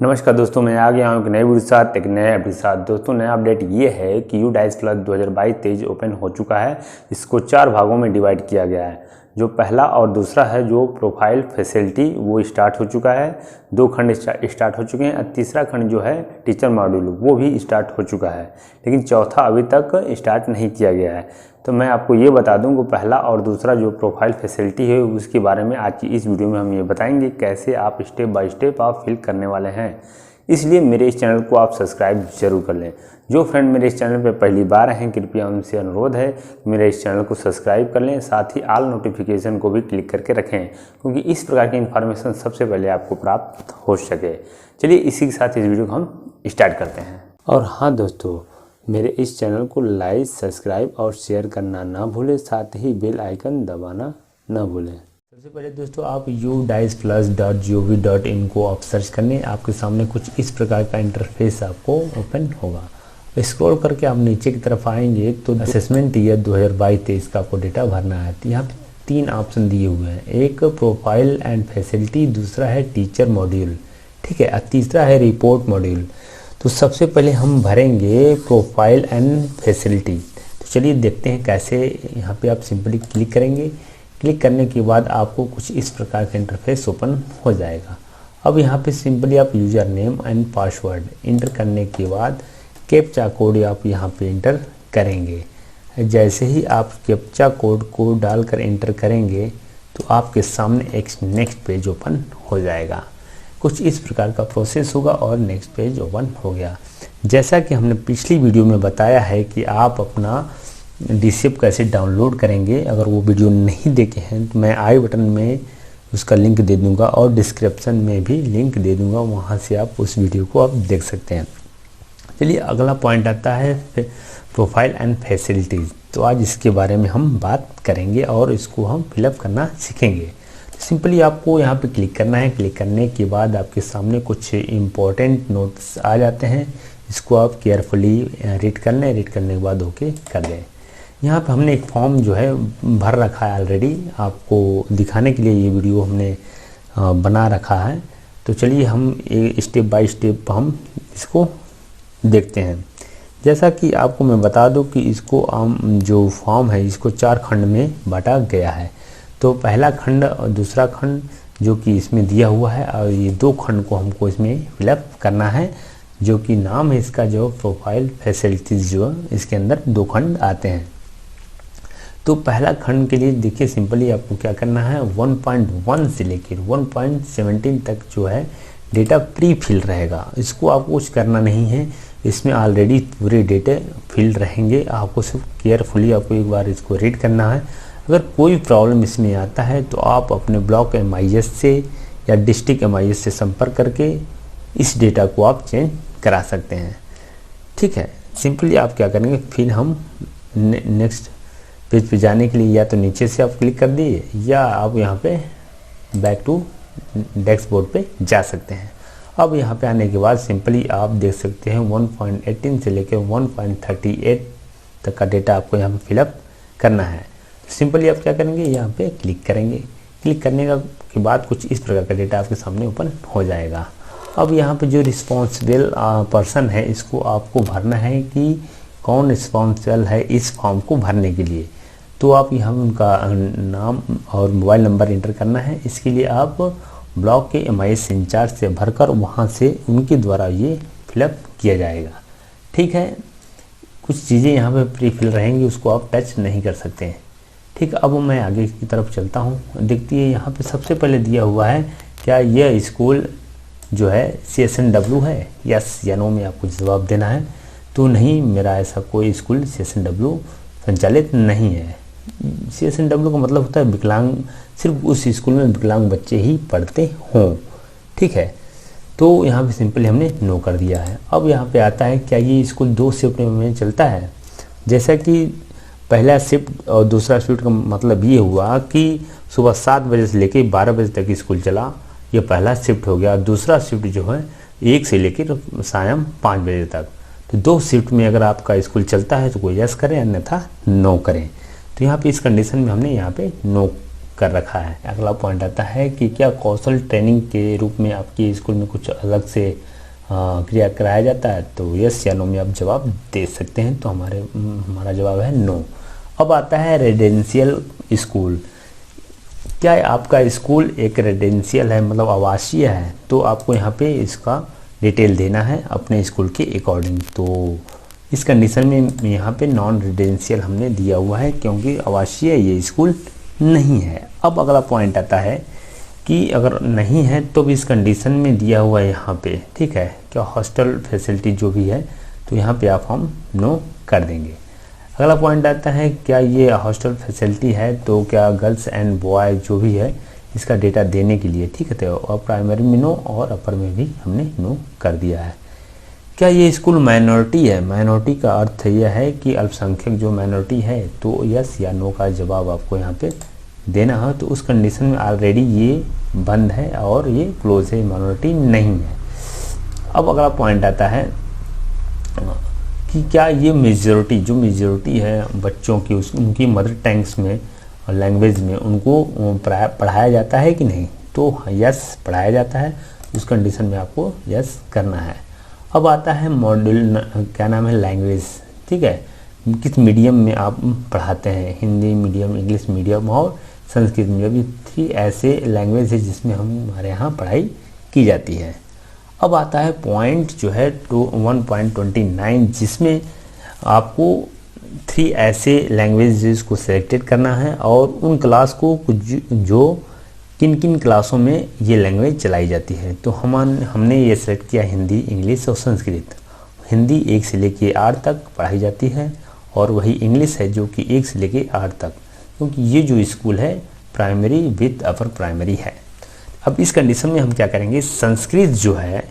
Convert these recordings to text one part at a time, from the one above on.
नमस्कार दोस्तों, मैं आ गया हूँ एक नए वीडियो के साथ, एक नए अपडेट के साथ। दोस्तों नया अपडेट ये है कि UDICE प्लस 2022-23 ओपन हो चुका है। इसको 4 भागों में डिवाइड किया गया है। जो पहला और दूसरा है जो प्रोफाइल फैसिलिटी वो स्टार्ट हो चुका है, 2 खंड स्टार्ट हो चुके हैं। और तीसरा खंड जो है टीचर मॉड्यूल वो भी स्टार्ट हो चुका है, लेकिन चौथा अभी तक स्टार्ट नहीं किया गया है। तो मैं आपको ये बता दूं कि पहला और दूसरा जो प्रोफाइल फैसिलिटी है उसके बारे में आज की इस वीडियो में हम ये बताएंगे कैसे आप स्टेप बाय स्टेप आप फिल करने वाले हैं। इसलिए मेरे इस चैनल को आप सब्सक्राइब जरूर कर लें। जो फ्रेंड मेरे इस चैनल पर पहली बार हैं, कृपया उनसे अनुरोध है मेरे इस चैनल को सब्सक्राइब कर लें, साथ ही ऑल नोटिफिकेशन को भी क्लिक करके रखें, क्योंकि इस प्रकार की इन्फॉर्मेशन सबसे पहले आपको प्राप्त हो सके। चलिए इसी के साथ इस वीडियो को हम स्टार्ट करते हैं। और हाँ दोस्तों, मेरे इस चैनल को लाइक, सब्सक्राइब और शेयर करना ना भूलें, साथ ही बेल आइकन दबाना ना भूलें। सबसे पहले दोस्तों आप udiceplus.gov.in को आप सर्च करने, आपके सामने कुछ इस प्रकार का इंटरफेस आपको ओपन होगा। स्क्रॉल करके आप नीचे की तरफ आएंगे तो असेसमेंट ईयर 2022-23 का आपको डेटा भरना है। यहाँ पे 3 ऑप्शन दिए हुए हैं, एक प्रोफाइल एंड फैसिलिटी, दूसरा है टीचर मॉड्यूल, ठीक है, और तीसरा है रिपोर्ट मॉड्यूल। तो सबसे पहले हम भरेंगे प्रोफाइल एंड फैसिलिटी। तो चलिए देखते हैं कैसे। यहाँ पे आप सिंपली क्लिक करेंगे। क्लिक करने के बाद आपको कुछ इस प्रकार का इंटरफेस ओपन हो जाएगा। अब यहाँ पे सिंपली आप user name and password inter करने के बाद कैप्चा कोड आप यहाँ पे इंटर करेंगे। जैसे ही आप कैप्चा कोड को डालकर इंटर करेंगे तो आपके सामने एक नेक्स्ट पेज ओपन हो जाएगा। कुछ इस प्रकार का प्रोसेस होगा और नेक्स्ट पेज ओपन हो गया। जैसा कि हमने पिछली वीडियो में बताया है कि आप अपना DCF कैसे डाउनलोड करेंगे, अगर वो वीडियो नहीं देखे हैं तो मैं आई बटन में उसका लिंक दे दूंगा और डिस्क्रिप्शन में भी लिंक दे दूंगा, वहाँ से आप उस वीडियो को आप देख सकते हैं। चलिए अगला पॉइंट आता है प्रोफाइल एंड फैसिलिटीज़। तो आज इसके बारे में हम बात करेंगे और इसको हम फिलअप करना सीखेंगे। सिंपली आपको यहाँ पे क्लिक करना है। क्लिक करने के बाद आपके सामने कुछ इम्पोर्टेंट नोट्स आ जाते हैं, इसको आप केयरफुली रीड कर लें। रीड करने के बाद ओके कर दें। यहाँ पे हमने एक फॉर्म जो है भर रखा है ऑलरेडी, आपको दिखाने के लिए ये वीडियो हमने बना रखा है। तो चलिए हम स्टेप बाय स्टेप हम इसको देखते हैं। जैसा कि आपको मैं बता दूं कि इसको जो फॉर्म है इसको 4 खंड में बांटा गया है। तो पहला खंड और दूसरा खंड जो कि इसमें दिया हुआ है, और ये 2 खंड को हमको इसमें फिलअप करना है, जो कि नाम है इसका जो प्रोफाइल फैसिलिटीज़, जो इसके अंदर 2 खंड आते हैं। तो पहला खंड के लिए देखिए सिंपली आपको क्या करना है, 1.1 से लेकर 1.17 तक जो है डेटा प्री फिल रहेगा। इसको आपको कुछ करना नहीं है, इसमें ऑलरेडी पूरे डेटा फिल रहेंगे। आपको सिर्फ केयरफुली आपको एक बार इसको रीड करना है। अगर कोई प्रॉब्लम इसमें आता है तो आप अपने ब्लॉक MIS से या डिस्ट्रिक्ट MIS से संपर्क करके इस डेटा को आप चेंज करा सकते हैं, ठीक है। सिंपली आप क्या करेंगे, फिर हम नेक्स्ट पेज पे जाने के लिए या तो नीचे से आप क्लिक कर दिए या आप यहाँ पे बैक टू डेस्क बोर्ड पे जा सकते हैं। अब यहाँ पे आने के बाद सिंपली आप देख सकते हैं 1.18 से लेकर 1.38 तक का डेटा आपको यहाँ पे फिलअप करना है। सिंपली आप क्या करेंगे, यहाँ पे क्लिक करेंगे। क्लिक करने के बाद कुछ इस प्रकार का डेटा आपके सामने ओपन हो जाएगा। अब यहाँ पे जो रिस्पॉन्सिबल पर्सन है इसको आपको भरना है कि कौन रिस्पॉन्सिबल है इस फॉर्म को भरने के लिए। तो आप यहाँ उनका नाम और मोबाइल नंबर इंटर करना है। इसके लिए आप ब्लॉक के MIS इंचार्ज से भरकर वहाँ से उनके द्वारा ये फिलअप किया जाएगा, ठीक है। कुछ चीज़ें यहाँ पे प्री फिल रहेंगी, उसको आप टच नहीं कर सकते हैं, ठीक है। अब मैं आगे की तरफ चलता हूँ। देखती है यहाँ पे सबसे पहले दिया हुआ है, क्या यह स्कूल जो है CSNW है, यस या नो में आपको जवाब देना है। तो नहीं, मेरा ऐसा कोई स्कूल CSNW संचालित नहीं है। CSNW का मतलब होता है विकलांग, सिर्फ उस स्कूल में विकलांग बच्चे ही पढ़ते हों, ठीक है। तो यहाँ पे सिंपली हमने नो कर दिया है। अब यहाँ पे आता है, क्या ये स्कूल 2 शिफ्ट में चलता है। जैसा कि पहला शिफ्ट और दूसरा शिफ्ट का मतलब ये हुआ कि सुबह 7 बजे से लेकर 12 बजे तक स्कूल चला, ये पहला शिफ्ट हो गया। दूसरा शिफ्ट जो है 1 से लेकर शाम 5 बजे तक। तो 2 शिफ्ट में अगर आपका स्कूल चलता है तो कोई यस करें, अन्यथा नो करें। तो यहाँ पे इस कंडीशन में हमने यहाँ पे नो कर रखा है। अगला पॉइंट आता है कि क्या कौशल ट्रेनिंग के रूप में आपके स्कूल में कुछ अलग से क्रिया कराया जाता है, तो यस या नो में आप जवाब दे सकते हैं। तो हमारा जवाब है नो। अब आता है रेजिडेंशियल स्कूल। क्या आपका स्कूल एक रेजिडेंशियल है, मतलब आवासीय है, तो आपको यहाँ पे इसका डिटेल देना है अपने स्कूल के अकॉर्डिंग। तो इस कंडीशन में यहाँ पे नॉन रेजिडेंशियल हमने दिया हुआ है, क्योंकि आवासीय ये स्कूल नहीं है। अब अगला पॉइंट आता है कि अगर नहीं है तो भी इस कंडीशन में दिया हुआ है यहाँ पे, ठीक है, क्या हॉस्टल फैसिलिटी जो भी है, तो यहाँ पे आप हम नो कर देंगे। अगला पॉइंट आता है क्या ये हॉस्टल फैसिलिटी है, तो क्या गर्ल्स एंड बॉय जो भी है इसका डेटा देने के लिए, ठीक है, तो प्राइमरी में नो और अपर में भी हमने नो कर दिया है। क्या ये स्कूल माइनॉरिटी है? माइनॉरिटी का अर्थ यह है कि अल्पसंख्यक जो माइनॉरिटी है, तो यस या नो का जवाब आपको यहाँ पे देना है। तो उस कंडीशन में ऑलरेडी ये बंद है और ये क्लोज है, माइनॉरिटी नहीं है। अब अगला पॉइंट आता है कि क्या ये मेजॉरिटी, जो मेजॉरिटी है बच्चों की उनकी मदर टंग्स में और लैंग्वेज में उनको पढ़ाया जाता है कि नहीं, तो यस पढ़ाया जाता है। उस कंडीशन में आपको यस करना है। अब आता है मॉड्यूल, क्या नाम है, लैंग्वेज, ठीक है, किस मीडियम में आप पढ़ाते हैं, हिंदी मीडियम, इंग्लिश मीडियम और संस्कृत मीडियम। ये 3 ऐसे लैंग्वेज है जिसमें हमारे यहाँ पढ़ाई की जाती है। अब आता है पॉइंट जो है 1.29, जिसमें आपको 3 ऐसे लैंग्वेजेस को सिलेक्टेड करना है और उन क्लास को जो किन किन क्लासों में ये लैंग्वेज चलाई जाती है। तो हमने ये सेलेक्ट किया हिंदी, इंग्लिश और संस्कृत। हिंदी 1 से लेके 8 तक पढ़ाई जाती है और वही इंग्लिश है जो कि 1 से लेके 8 तक, क्योंकि ये जो स्कूल है प्राइमरी विद अपर प्राइमरी है। अब इस कंडीशन में हम क्या करेंगे, संस्कृत जो है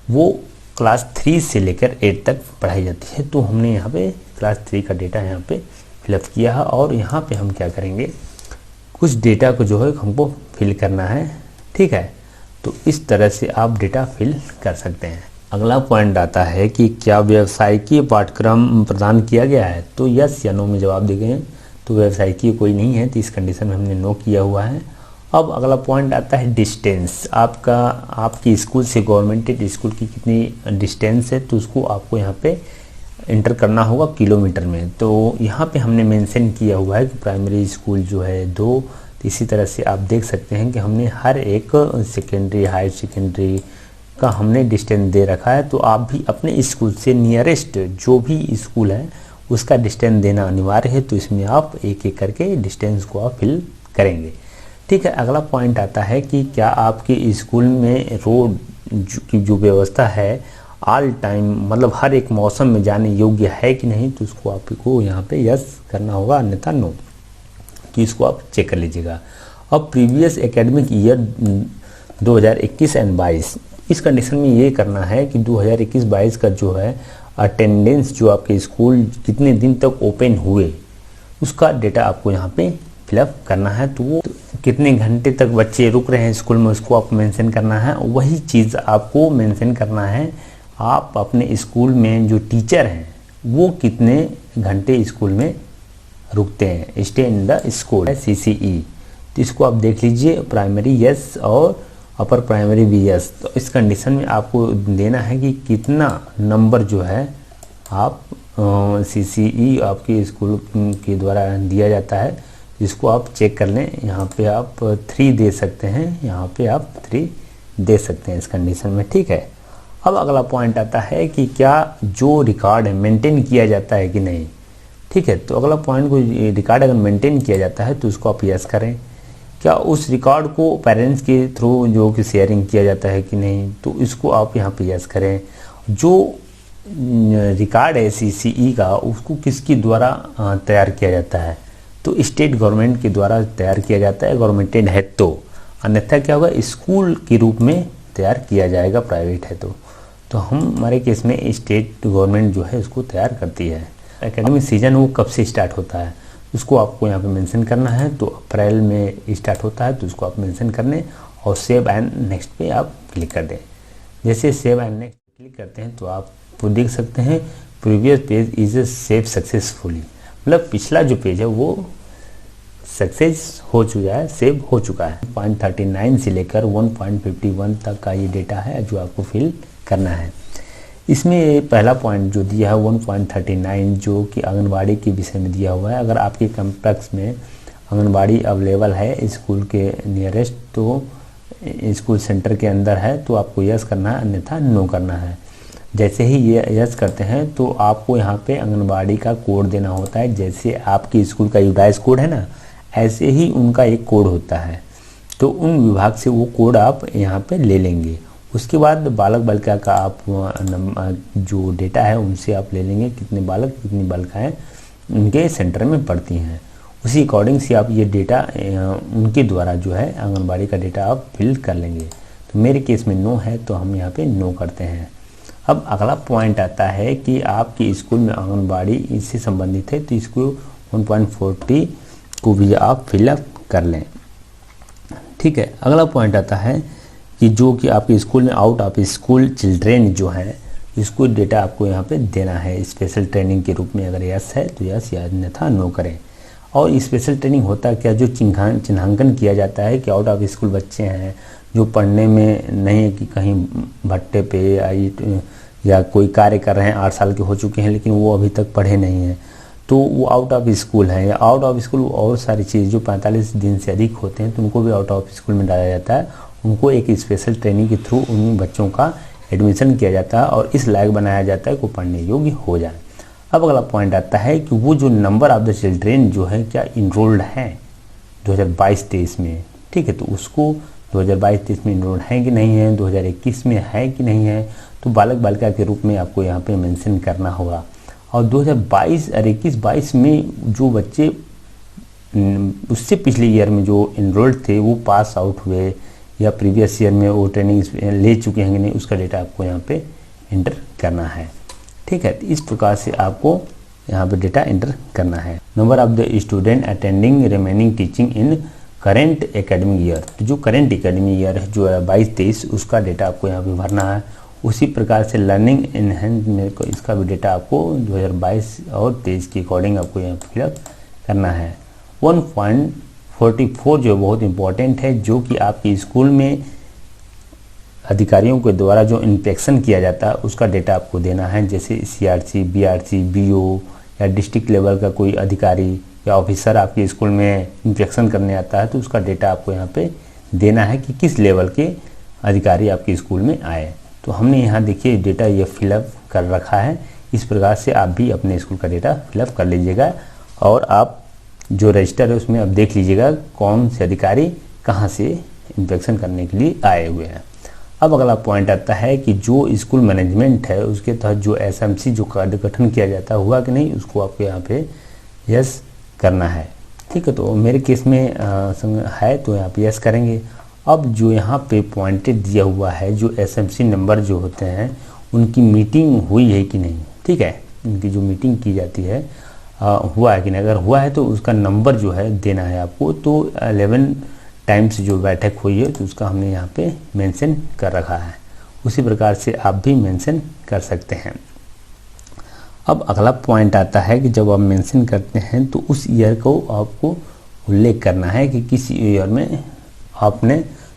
वो क्लास 3 से लेकर 8 तक पढ़ाई जाती है। तो हमने यहाँ पे क्लास 3 का डेटा यहाँ पे फिलअप किया है और यहाँ पे हम क्या करेंगे, कुछ डेटा को जो है हमको फिल करना है, ठीक है। तो इस तरह से आप डेटा फिल कर सकते हैं। अगला पॉइंट आता है कि क्या व्यवसायिकी पाठ्यक्रम प्रदान किया गया है, तो यस या नो में जवाब दे गए। तो व्यवसायिकी कोई नहीं है, तो इस कंडीशन में हमने नो किया हुआ है। अब अगला पॉइंट आता है डिस्टेंस। आपकी स्कूल से गवर्नमेंटेड स्कूल की कितनी डिस्टेंस है, तो उसको आपको यहाँ पे इंटर करना होगा किलोमीटर में। तो यहाँ पे हमने मेंशन किया हुआ है कि प्राइमरी स्कूल जो है 2। तो इसी तरह से आप देख सकते हैं कि हमने हर एक सेकेंडरी, हायर सेकेंडरी का हमने डिस्टेंस दे रखा है। तो आप भी अपने स्कूल से नियरेस्ट जो भी स्कूल है उसका डिस्टेंस देना अनिवार्य है। तो इसमें आप एक एक करके डिस्टेंस को आप फिल करेंगे, ठीक है। अगला पॉइंट आता है कि क्या आपके स्कूल में रोड की जो व्यवस्था है ऑल टाइम, मतलब हर एक मौसम में जाने योग्य है कि नहीं, तो उसको आपको यहाँ पे यस करना होगा, अन्यथा नो। तो इसको आप चेक कर लीजिएगा। अब प्रीवियस एकेडमिक ईयर 2021 एंड 22, इस कंडीशन में ये करना है कि 2021-22 का जो है अटेंडेंस, जो आपके स्कूल कितने दिन तक ओपन हुए उसका डेटा आपको यहाँ पे फिलअप करना है। तो वो कितने घंटे तक बच्चे रुक रहे हैं स्कूल में उसको आपको मेंशन करना है। वही चीज़ आपको मेंशन करना है आप अपने स्कूल में जो टीचर हैं वो कितने घंटे स्कूल में रुकते हैं, स्टे इन द स्कूल है CCE। तो इसको आप देख लीजिए, प्राइमरी यस और अपर प्राइमरी भी यस। तो इस कंडीशन में आपको देना है कि कितना नंबर जो है आप CCE आपके स्कूल के द्वारा दिया जाता है, इसको आप चेक कर लें। यहाँ पे आप 3 दे सकते हैं, यहाँ पे आप 3 दे सकते हैं इस कंडीशन में, ठीक है। अब अगला पॉइंट आता है कि क्या जो रिकॉर्ड है मेंटेन किया जाता है कि नहीं, ठीक है। तो अगला पॉइंट को रिकॉर्ड अगर मेंटेन किया जाता है तो उसको आप यस करें। क्या उस रिकॉर्ड को पेरेंट्स के थ्रू जो कि शेयरिंग किया जाता है कि नहीं, तो इसको आप यहाँ पे यस करें। जो रिकॉर्ड है CCE का उसको किसके द्वारा तैयार किया जाता है, तो स्टेट गवर्नमेंट के द्वारा तैयार किया जाता है, गवर्नमेंटेड है तो, अन्यथा क्या होगा स्कूल के रूप में तैयार किया जाएगा, प्राइवेट है तो हमारे केस में स्टेट गवर्नमेंट जो है इसको तैयार करती है। एकेडमिक सीजन वो कब से स्टार्ट होता है उसको आपको यहाँ पे मेंशन करना है। तो अप्रैल में स्टार्ट होता है, तो उसको आप मेंशन करने और सेव एंड नेक्स्ट पे आप क्लिक कर दें। जैसे सेव एंड नेक्स्ट क्लिक करते हैं तो आप देख सकते हैं previous page is save successfully, मतलब पिछला जो पेज है वो सक्सेस हो चुका है, सेव हो चुका है। 0.39 से लेकर 1.51 तक का ये डेटा है जो आपको फिल करना है। इसमें पहला पॉइंट जो दिया है 1.39 जो कि आंगनबाड़ी के विषय में दिया हुआ है। अगर आपके कॉम्प्लेक्स में आंगनबाड़ी अवेलेबल है स्कूल के नियरेस्ट, तो स्कूल सेंटर के अंदर है, तो आपको यस करना है, अन्यथा नो करना है। जैसे ही ये यस करते हैं तो आपको यहाँ पे आंगनबाड़ी का कोड देना होता है। जैसे आपके स्कूल का यूडाइस कोड है ना, ऐसे ही उनका एक कोड होता है, तो उन विभाग से वो कोड आप यहाँ पे ले लेंगे। उसके बाद बालक बालिका का आप जो डेटा है उनसे आप ले लेंगे, कितने बालक कितनी बालिकाएँ उनके सेंटर में पढ़ती हैं। उसी अकॉर्डिंग से आप ये डेटा उनके द्वारा जो है आंगनबाड़ी का डेटा आप फिल कर लेंगे। तो मेरे केस में नो है, तो हम यहाँ पे नो करते हैं। अब अगला पॉइंट आता है कि आपके स्कूल में आंगनबाड़ी इससे संबंधित है, तो इसको 1.40 को भी आप फिलअप कर लें। ठीक है, अगला पॉइंट आता है कि जो कि आपके स्कूल में आउट ऑफ स्कूल चिल्ड्रेन जो हैं, इसको डेटा आपको यहाँ पे देना है स्पेशल ट्रेनिंग के रूप में। अगर यस है तो यस, या अन्यथा नो करें। और स्पेशल ट्रेनिंग होता क्या, जो चिन्हांकन किया जाता है कि आउट ऑफ स्कूल बच्चे हैं जो पढ़ने में नहीं है कि कहीं भट्टे पे या कोई कार्य कर रहे हैं, 8 साल के हो चुके हैं लेकिन वो अभी तक पढ़े नहीं हैं, तो वो आउट ऑफ स्कूल हैं। या आउट ऑफ स्कूल और सारी चीज़ जो 45 दिन से अधिक होते हैं, तो उनको भी आउट ऑफ स्कूल में डाला जाता है। उनको एक स्पेशल ट्रेनिंग के थ्रू उन बच्चों का एडमिशन किया जाता है और इस लायक बनाया जाता है कि वो पढ़ने योग्य हो जाए। अब अगला पॉइंट आता है कि वो जो नंबर ऑफ द चिल्ड्रेन जो है क्या इनरोल्ड हैं 2022-23 में। ठीक है, तो उसको 2022-23 में इनरोल्ड है कि नहीं है, 2021 में है कि नहीं है, तो बालक बालिका के रूप में आपको यहाँ पे मेंशन करना होगा। और 2021-22 में जो बच्चे उससे पिछले ईयर में जो इनरोल्ड थे वो पास आउट हुए या प्रीवियस ईयर में वो ट्रेनिंग ले चुके हैं कि नहीं, उसका डेटा आपको यहाँ पे एंटर करना है। ठीक है, तो इस प्रकार से आपको यहाँ पे डेटा एंटर करना है। Number of the student attending remaining teaching in current academic year, तो जो करेंट एकेडमिक ईयर है जो 22-23 उसका डेटा आपको यहाँ पे भरना है। उसी प्रकार से लर्निंग इनहेंस में इसका भी डेटा आपको 2022 और 23 के अकॉर्डिंग आपको यहाँ फिलअप करना है। 1.44 जो बहुत इंपॉर्टेंट है, जो कि आपके स्कूल में अधिकारियों के द्वारा जो इंस्पेक्शन किया जाता है उसका डेटा आपको देना है। जैसे CRC, BRC, BO या डिस्ट्रिक्ट लेवल का कोई अधिकारी या ऑफिसर आपके स्कूल में इंस्पेक्शन करने आता है, तो उसका डेटा आपको यहाँ पे देना है कि किस लेवल के अधिकारी आपके स्कूल में आए। तो हमने यहाँ देखिए डेटा ये फिलअप कर रखा है। इस प्रकार से आप भी अपने स्कूल का डेटा फिलअप कर लीजिएगा और आप जो रजिस्टर है उसमें आप देख लीजिएगा कौन से अधिकारी कहाँ से इंस्पेक्शन करने के लिए आए हुए हैं। अब अगला पॉइंट आता है कि जो स्कूल मैनेजमेंट है उसके तहत जो SMC जो कार्य गठन किया जाता हुआ कि नहीं, उसको आपको यहाँ पे यस करना है। ठीक है, तो मेरे केस में है तो यहाँ पे यस करेंगे। अब जो यहाँ पे पॉइंटेड दिया हुआ है जो SMC नंबर जो होते हैं उनकी मीटिंग हुई है कि नहीं। ठीक है, उनकी जो मीटिंग की जाती है हुआ है कि नहीं, अगर हुआ है तो उसका नंबर जो है देना है आपको। तो 11 टाइम्स जो बैठक हुई है तो उसका हमने यहाँ पे मेंशन कर रखा है। उसी प्रकार से आप भी मेंशन कर सकते हैं। अब अगला पॉइंट आता है कि जब आप मेंशन करते हैं तो उस ईयर को आपको उल्लेख करना है कि किस ईयर में आपने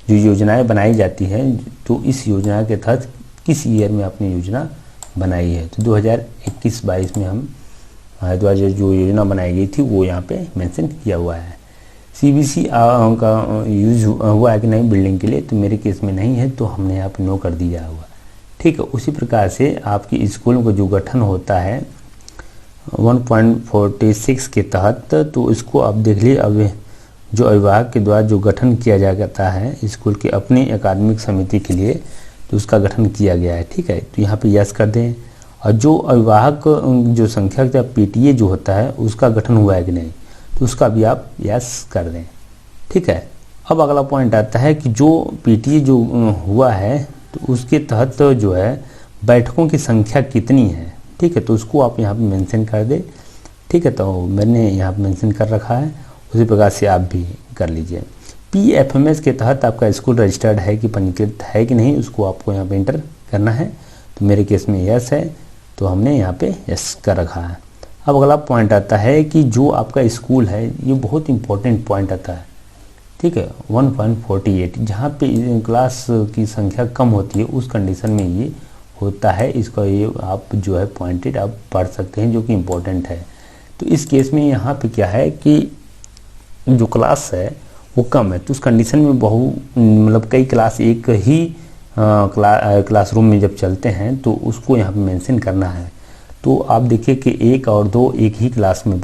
जो योजनाएं बनाई जाती हैं, तो इस योजना के तहत किस ईयर में आपने योजना बनाई है। तो 2021-22 में हम द्वारा जो योजना बनाई गई थी वो यहाँ पे मेंशन किया हुआ है। CBC का यूज हुआ है कि नहीं बिल्डिंग के लिए, तो मेरे केस में नहीं है, तो हमने यहाँ पे नो कर दिया हुआ। ठीक है, उसी प्रकार से आपकी स्कूल का जो गठन होता है 1.46 के तहत, तो इसको आप देख लीजिए। अब जो अभिभावक के द्वारा जो गठन किया जाता है स्कूल के अपनी अकादमिक समिति के लिए, तो उसका गठन किया गया है। ठीक है, तो यहाँ पे यस कर दें। और जो अभिभावक जो संख्यक या PTA जो होता है उसका गठन हुआ है कि नहीं, तो उसका भी आप यस कर दें। ठीक है, अब अगला पॉइंट आता है कि जो PTA जो हुआ है तो उसके तहत जो है बैठकों की संख्या कितनी है। ठीक है, तो उसको आप यहाँ पे मेंशन कर दें। ठीक है, तो मैंने यहाँ पे मेंशन कर रखा है, उसी प्रकार से आप भी कर लीजिए। PFMS के तहत आपका स्कूल रजिस्टर्ड है कि पंजीकृत है कि नहीं, उसको आपको यहाँ पे एंटर करना है। तो मेरे केस में यस है, तो हमने यहाँ पे यस कर रखा है। अब अगला पॉइंट आता है कि जो आपका स्कूल है, ये बहुत इंपॉर्टेंट पॉइंट आता है, ठीक है। 1.48 जहाँ पे क्लास की संख्या कम होती है उस कंडीशन में ये होता है। इसका ये आप जो है पॉइंटेड आप पढ़ सकते हैं, जो कि इम्पोर्टेंट है। तो इस केस में यहाँ पे क्या है कि जो क्लास है वो कम है, तो उस कंडीशन में मतलब कई क्लास एक ही क्लासरूम में जब चलते हैं तो उसको यहाँ पे मेंशन करना है। तो आप देखिए कि 1 और 2 एक ही क्लास में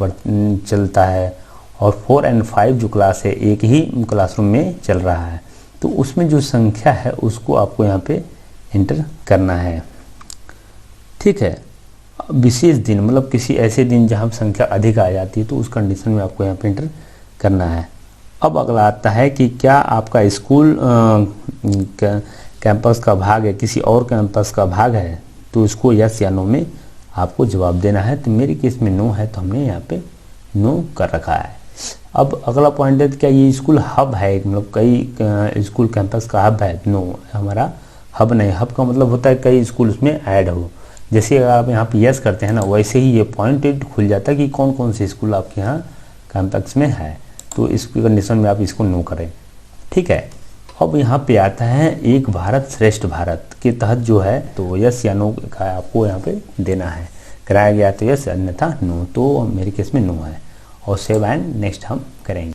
चलता है, और 4 और 5 जो क्लास है एक ही क्लासरूम में चल रहा है। तो उसमें जो संख्या है उसको आपको यहाँ पे एंटर करना है, ठीक है। विशेष दिन मतलब किसी ऐसे दिन जहाँ संख्या अधिक आ जाती है तो उस कंडीशन में आपको यहाँ पे एंटर करना है। अब अगला आता है कि क्या आपका स्कूल कैंपस का भाग है, किसी और कैंपस का भाग है, तो इसको यस या नो में आपको जवाब देना है। तो मेरे केस में नो है तो हमने यहाँ पे नो कर रखा है। अब अगला पॉइंट है क्या ये स्कूल हब है, मतलब कई स्कूल कैंपस का हब है। नो, हमारा हब नहीं। हब का मतलब होता है कई स्कूल उसमें ऐड हो। जैसे अगर आप यहाँ पे यस करते हैं ना, वैसे ही ये पॉइंटेड खुल जाता है कि कौन कौन से स्कूल आपके यहाँ कैंपस में है। तो इस कंडीशन में आप इसको नो करें, ठीक है। अब यहाँ पे आता है एक भारत श्रेष्ठ भारत के तहत जो है, तो यस या नो का आपको यहाँ पे देना है। कराया गया तो यस, अन्यथा नो। तो मेरे केस में नो है, और सेव एंड नेक्स्ट हम करेंगे।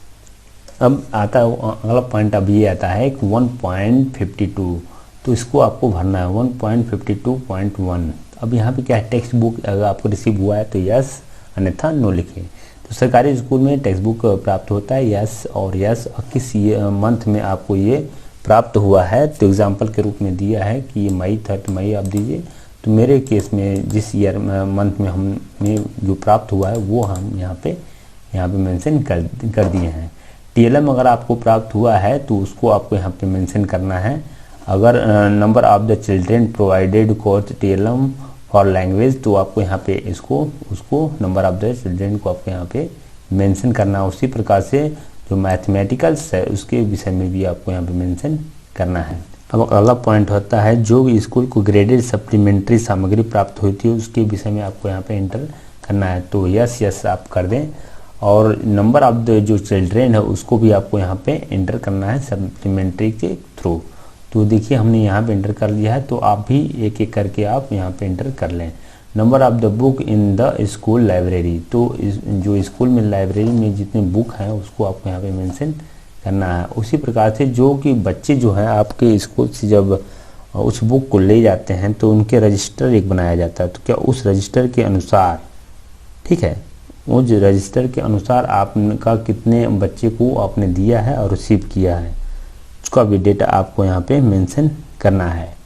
अब आता है अगला पॉइंट, अब ये आता है 1.52, तो इसको आपको भरना है 1.52.1। अब यहाँ पे क्या है, टेक्स्ट बुक अगर आपको रिसीव हुआ है तो यस, अन्यथा नो लिखिए। तो सरकारी स्कूल में टेक्स्ट बुक प्राप्त होता है यस और यस। किस मंथ में आपको ये प्राप्त हुआ है, तो एग्जाम्पल के रूप में दिया है कि ये मई था, तो मई आप दीजिए। तो मेरे केस में जिस ईयर मंथ में हमें जो प्राप्त हुआ है वो हम यहाँ पे मेंशन कर दिए हैं। टीएलएम अगर आपको प्राप्त हुआ है तो उसको आपको यहाँ पे मेंशन करना है। अगर number of the children provided course TLM for language, तो आपको यहाँ पे उसको नंबर ऑफ द चिल्ड्रेन को आपको यहाँ पे मेंशन करना है। उसी प्रकार से जो मैथमेटिकल्स है उसके विषय में भी आपको यहाँ पे मेंशन करना है। अब अगला पॉइंट होता है जो भी स्कूल को ग्रेडेड सप्लीमेंट्री सामग्री प्राप्त होती है उसके विषय में आपको यहाँ पे एंटर करना है। तो यस आप कर दें, और नंबर ऑफ द जो चिल्ड्रेन है उसको भी आपको यहाँ पे एंटर करना है सप्लीमेंट्री के थ्रू। तो देखिए हमने यहाँ पे एंटर कर लिया है, तो आप भी एक एक करके आप यहाँ पे एंटर कर लें। Number of the book in the school library, तो जो स्कूल में लाइब्रेरी में जितने बुक हैं उसको आपको यहाँ पे मेंशन करना है। उसी प्रकार से जो कि बच्चे जो हैं आपके स्कूल से जब उस बुक को ले जाते हैं तो उनके रजिस्टर एक बनाया जाता है। तो क्या उस रजिस्टर के अनुसार, ठीक है, उस रजिस्टर के अनुसार आपका कितने बच्चे को आपने दिया है और रिसीव किया है उसका भी डेटा आपको यहाँ पे मेंशन करना है।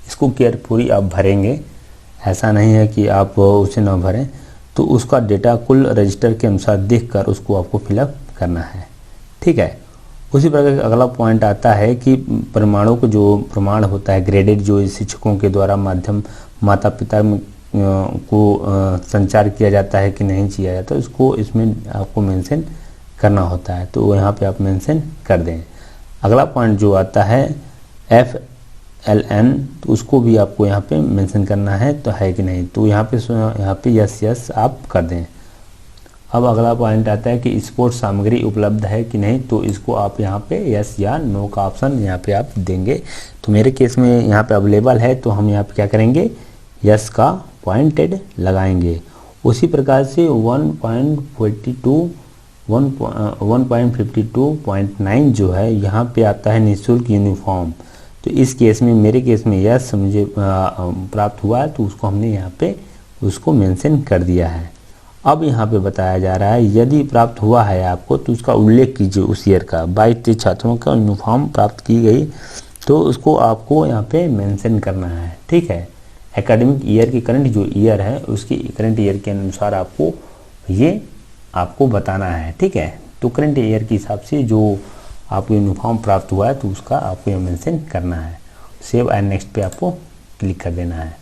इसको केयरफुली आप भरेंगे, ऐसा नहीं है कि आप उसे ना भरें। तो उसका डेटा कुल रजिस्टर के अनुसार देखकर उसको आपको फिलअप करना है, ठीक है। उसी प्रकार अगला पॉइंट आता है कि प्रमाणों को जो प्रमाण होता है ग्रेडेड, जो शिक्षकों के द्वारा माध्यम माता पिता को संचार किया जाता है कि नहीं किया जाता, उसको इसमें आपको मेंशन करना होता है। तो यहाँ पे आप मेंशन कर दें। अगला पॉइंट जो आता है FLN, तो उसको भी आपको यहाँ पे मेंशन करना है तो है कि नहीं। तो यहाँ पे यस आप कर दें। अब अगला पॉइंट आता है कि स्पोर्ट्स सामग्री उपलब्ध है कि नहीं, तो इसको आप यहाँ पे यस या नो का ऑप्शन यहाँ पे आप देंगे। तो मेरे केस में यहाँ पे अवेलेबल है, तो हम यहाँ पे क्या करेंगे, यस का पॉइंटेड लगाएंगे। उसी प्रकार से 1.52.9 जो है यहाँ पे आता है निःशुल्क यूनिफॉर्म। तो इस केस में मेरे केस में यस मुझे प्राप्त हुआ है, तो उसको हमने यहाँ पे उसको मेंशन कर दिया है। अब यहाँ पे बताया जा रहा है यदि प्राप्त हुआ है आपको तो उसका उल्लेख कीजिए उस ईयर का। 22 छात्रों का यूनिफॉर्म प्राप्त की गई, तो उसको आपको यहाँ पे मेंशन करना है, ठीक है। एकेडमिक ईयर की करंट जो ईयर है उसकी करंट ईयर के अनुसार आपको ये आपको बताना है, ठीक है। तो करंट ईयर के हिसाब से जो आपको यूनिफॉर्म प्राप्त हुआ है तो उसका आपको मेंशन करना है। सेव एंड नेक्स्ट पे आपको क्लिक कर देना है।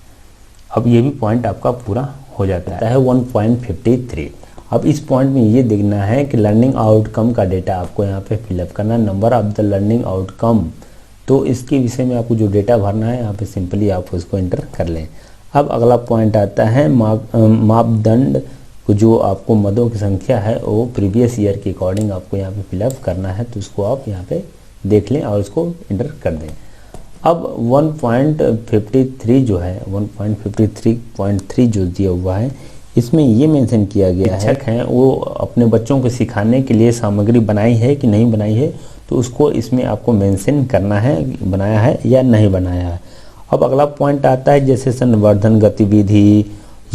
अब ये भी पॉइंट आपका पूरा हो जाता है 1.53। अब इस पॉइंट में ये देखना है कि लर्निंग आउटकम का डेटा आपको यहाँ पे फिलअप करना है। Number of the learning outcome, तो इसके विषय में आपको जो डेटा भरना है यहाँ पे सिंपली आप उसको एंटर कर लें। अब अगला पॉइंट आता है मापदंड जो आपको मदों की संख्या है वो प्रीवियस ईयर के अकॉर्डिंग आपको यहाँ पे फिलअप करना है, तो उसको आप यहाँ पे देख लें और इसको इंटर कर दें। अब 1.53 जो है 1.53.3 जो दिया हुआ है इसमें ये मेंशन किया गया है शिक्षक हैं वो अपने बच्चों को सिखाने के लिए सामग्री बनाई है कि नहीं बनाई है, तो उसको इसमें आपको मेंशन करना है बनाया है या नहीं बनाया है। अब अगला पॉइंट आता है जैसे संवर्धन गतिविधि,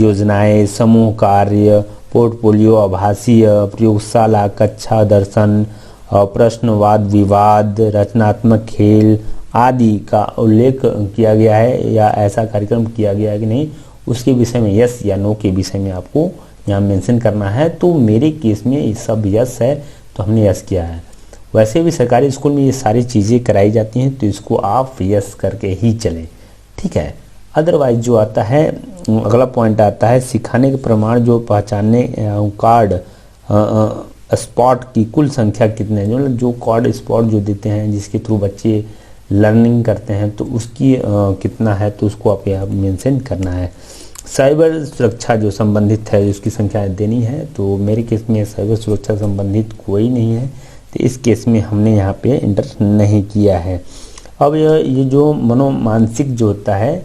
योजनाएं, समूह कार्य, पोर्टफोलियो, आभासीय, प्रयोगशाला, कक्षा दर्शन, प्रश्नवाद विवाद, रचनात्मक खेल आदि का उल्लेख किया गया है या ऐसा कार्यक्रम किया गया है कि नहीं, उसके विषय में यस या नो के विषय में आपको यहाँ मेंशन करना है। तो मेरे केस में ये सब यस है तो हमने यस किया है। वैसे भी सरकारी स्कूल में ये सारी चीज़ें कराई जाती हैं तो इसको आप यस करके ही चलें, ठीक है। अदरवाइज जो आता है अगला पॉइंट आता है सिखाने के प्रमाण जो पहचानने कार्ड स्पॉट की कुल संख्या कितने हैं, जो कार्ड स्पॉट जो देते हैं जिसके थ्रू बच्चे लर्निंग करते हैं तो उसकी कितना है, तो उसको आप यहाँ मेंशन करना है। साइबर सुरक्षा जो संबंधित है उसकी संख्या देनी है, तो मेरे केस में साइबर सुरक्षा संबंधित कोई नहीं है तो इस केस में हमने यहाँ पे इंटर नहीं किया है। अब ये जो मनोमानसिक जो होता है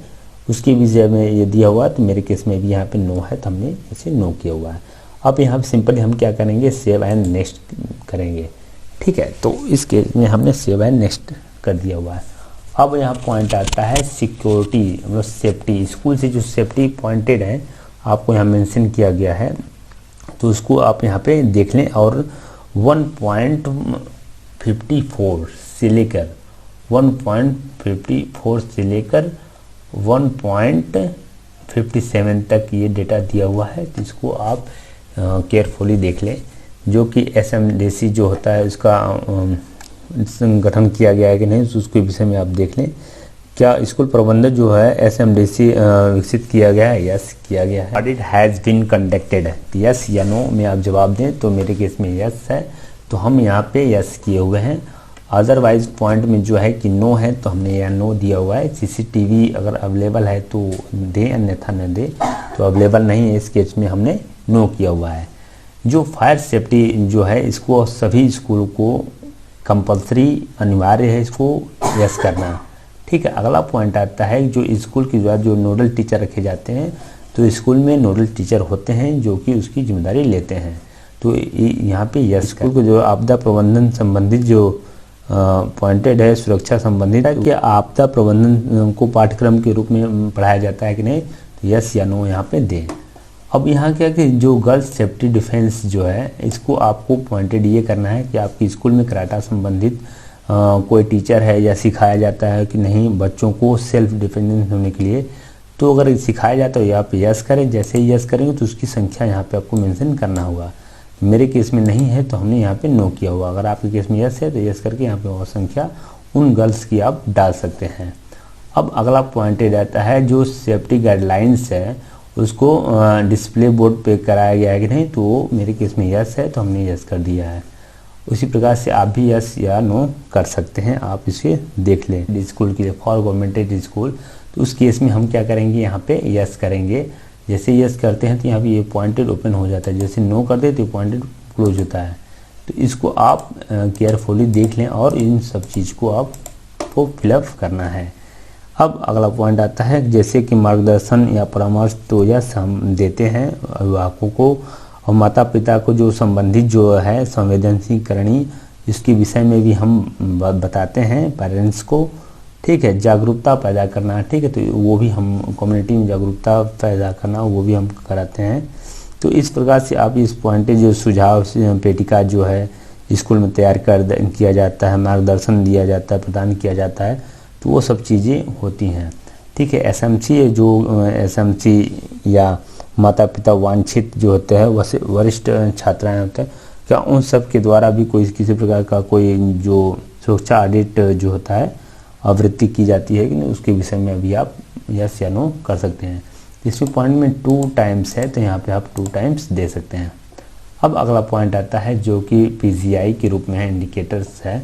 उसके विषय में ये दिया हुआ तो मेरे केस में भी यहाँ पे नो है तो हमने इसे नो किया हुआ है। अब यहाँ सिंपली हम क्या करेंगे सेव एंड नेक्स्ट करेंगे, ठीक है। तो इस केस में हमने सेव एंड नेक्स्ट कर दिया हुआ है। अब यहाँ पॉइंट आता है सिक्योरिटी मतलब सेफ्टी, स्कूल से जो सेफ्टी पॉइंटेड है आपको यहाँ मेंशन किया गया है तो उसको आप यहाँ पे देख लें। और 1.54 से लेकर 1.57 तक ये डेटा दिया हुआ है, तो इसको आप केयरफुली देख लें। जो कि SMDC जो होता है उसका गठन किया गया है कि नहीं, तो उसके विषय में आप देख लें। क्या स्कूल प्रबंधक जो है SMDC विकसित किया गया है, यस किया गया है। ऑडिट हैज़ बीन कंडक्टेड है, यस या नो में आप जवाब दें। तो मेरे केस में यस है तो हम यहाँ पे यस किए हुए हैं। अदरवाइज पॉइंट में जो है कि नो है तो हमने यहाँ नो दिया हुआ है। CCTV अगर अवेलेबल है तो दे अन्यथा न दे, तो अवेलेबल नहीं है इस केस में हमने नो किया हुआ है। जो फायर सेफ्टी जो है इसको सभी स्कूल को कंपलसरी अनिवार्य है इसको यस करना, ठीक है। अगला पॉइंट आता है जो स्कूल के द्वारा जो नोडल टीचर रखे जाते हैं तो स्कूल में नोडल टीचर होते हैं जो कि उसकी जिम्मेदारी लेते हैं, तो यहाँ पे यस। स्कूल को जो आपदा प्रबंधन संबंधित जो पॉइंटेड है सुरक्षा संबंधित है कि आपदा प्रबंधन को पाठ्यक्रम के रूप में पढ़ाया जाता है कि नहीं, तो यस या नो यहाँ पे दें। अब यहाँ क्या कि जो गर्ल्स सेफ्टी डिफेंस जो है इसको आपको पॉइंटेड ये करना है कि आपके स्कूल में कराटा संबंधित कोई टीचर है या सिखाया जाता है कि नहीं बच्चों को सेल्फ डिफेंस होने के लिए, तो अगर सिखाया जाता है तो यहाँ पे यस करें। जैसे ही यस करेंगे तो उसकी संख्या यहाँ पे आपको मेंशन करना होगा। मेरे केस में नहीं है तो हमने यहाँ पे नो किया हुआ। अगर आपके केस में यस है तो यस करके यहाँ पे और संख्या उन गर्ल्स की आप डाल सकते हैं। अब अगला पॉइंटेड आता है जो सेफ्टी गाइडलाइंस है उसको डिस्प्ले बोर्ड पे कराया गया है कि नहीं, तो मेरे केस में यस है तो हमने यस कर दिया है। उसी प्रकार से आप भी यस या नो कर सकते हैं, आप इसे देख लें। स्कूल के लिए फॉर गवर्नमेंटेड स्कूल तो उस केस में हम क्या करेंगे यहाँ पे यस करेंगे। जैसे यस करते हैं तो यहाँ पे ये पॉइंटेड ओपन हो जाता है, जैसे नो कर दे तो पॉइंटेड क्लोज होता है। तो इसको आप केयरफुली देख लें और इन सब चीज़ को आपको फिलअप करना है। अब अगला पॉइंट आता है जैसे कि मार्गदर्शन या परामर्श, तो यस हम देते हैं अभिभावकों को और माता पिता को जो संबंधित जो है संवेदनशील करणी इसके विषय में भी हम बताते हैं पेरेंट्स को, ठीक है। जागरूकता पैदा करना, ठीक है, तो वो भी हम कम्युनिटी में जागरूकता पैदा करना वो भी हम कराते हैं। तो इस प्रकार से आप इस पॉइंट जो सुझाव पेटिका जो है स्कूल में तैयार किया जाता है, मार्गदर्शन दिया जाता है, प्रदान किया जाता है, तो वो सब चीज़ें होती हैं, ठीक है। SMC जो SMC या माता पिता वांछित जो होते हैं वरिष्ठ छात्राएं होते हैं, क्या उन सब के द्वारा भी कोई किसी प्रकार का कोई जो सुरक्षा ऑडिट जो होता है आवृत्ति की जाती है कि नहीं, उसके विषय में अभी आप यस या नो कर सकते हैं। इसमें पॉइंट में 2 टाइम्स है तो यहाँ पे आप 2 टाइम्स दे सकते हैं। अब अगला पॉइंट आता है जो कि PGI के रूप में है, इंडिकेटर्स है,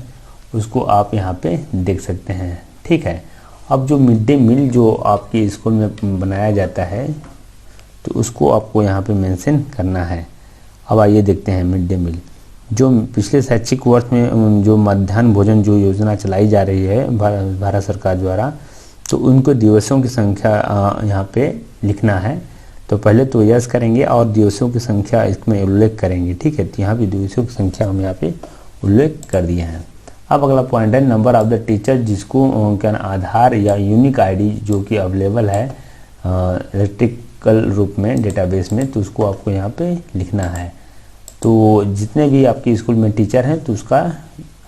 उसको आप यहाँ पे देख सकते हैं, ठीक है। अब जो मिड डे मील जो आपके स्कूल में बनाया जाता है तो उसको आपको यहाँ पे मेंशन करना है। अब आइए देखते हैं मिड डे मील। जो पिछले शैक्षिक वर्ष में जो मध्याह्न भोजन जो योजना चलाई जा रही है भारत सरकार द्वारा, तो उनको दिवसों की संख्या यहाँ पे लिखना है। तो पहले तो यस करेंगे और दिवसों की संख्या इसमें उल्लेख करेंगे, ठीक है। तो यहाँ पे दिवसों की संख्या हम यहाँ पे उल्लेख कर दिए हैं। अब अगला पॉइंट है नंबर ऑफ द टीचर, जिसको क्या आधार या यूनिक आईडी जो कि अवेलेबल है इलेक्ट्रिकल रूप में डेटाबेस में, तो उसको आपको यहाँ पे लिखना है। तो जितने भी आपके स्कूल में टीचर हैं तो उसका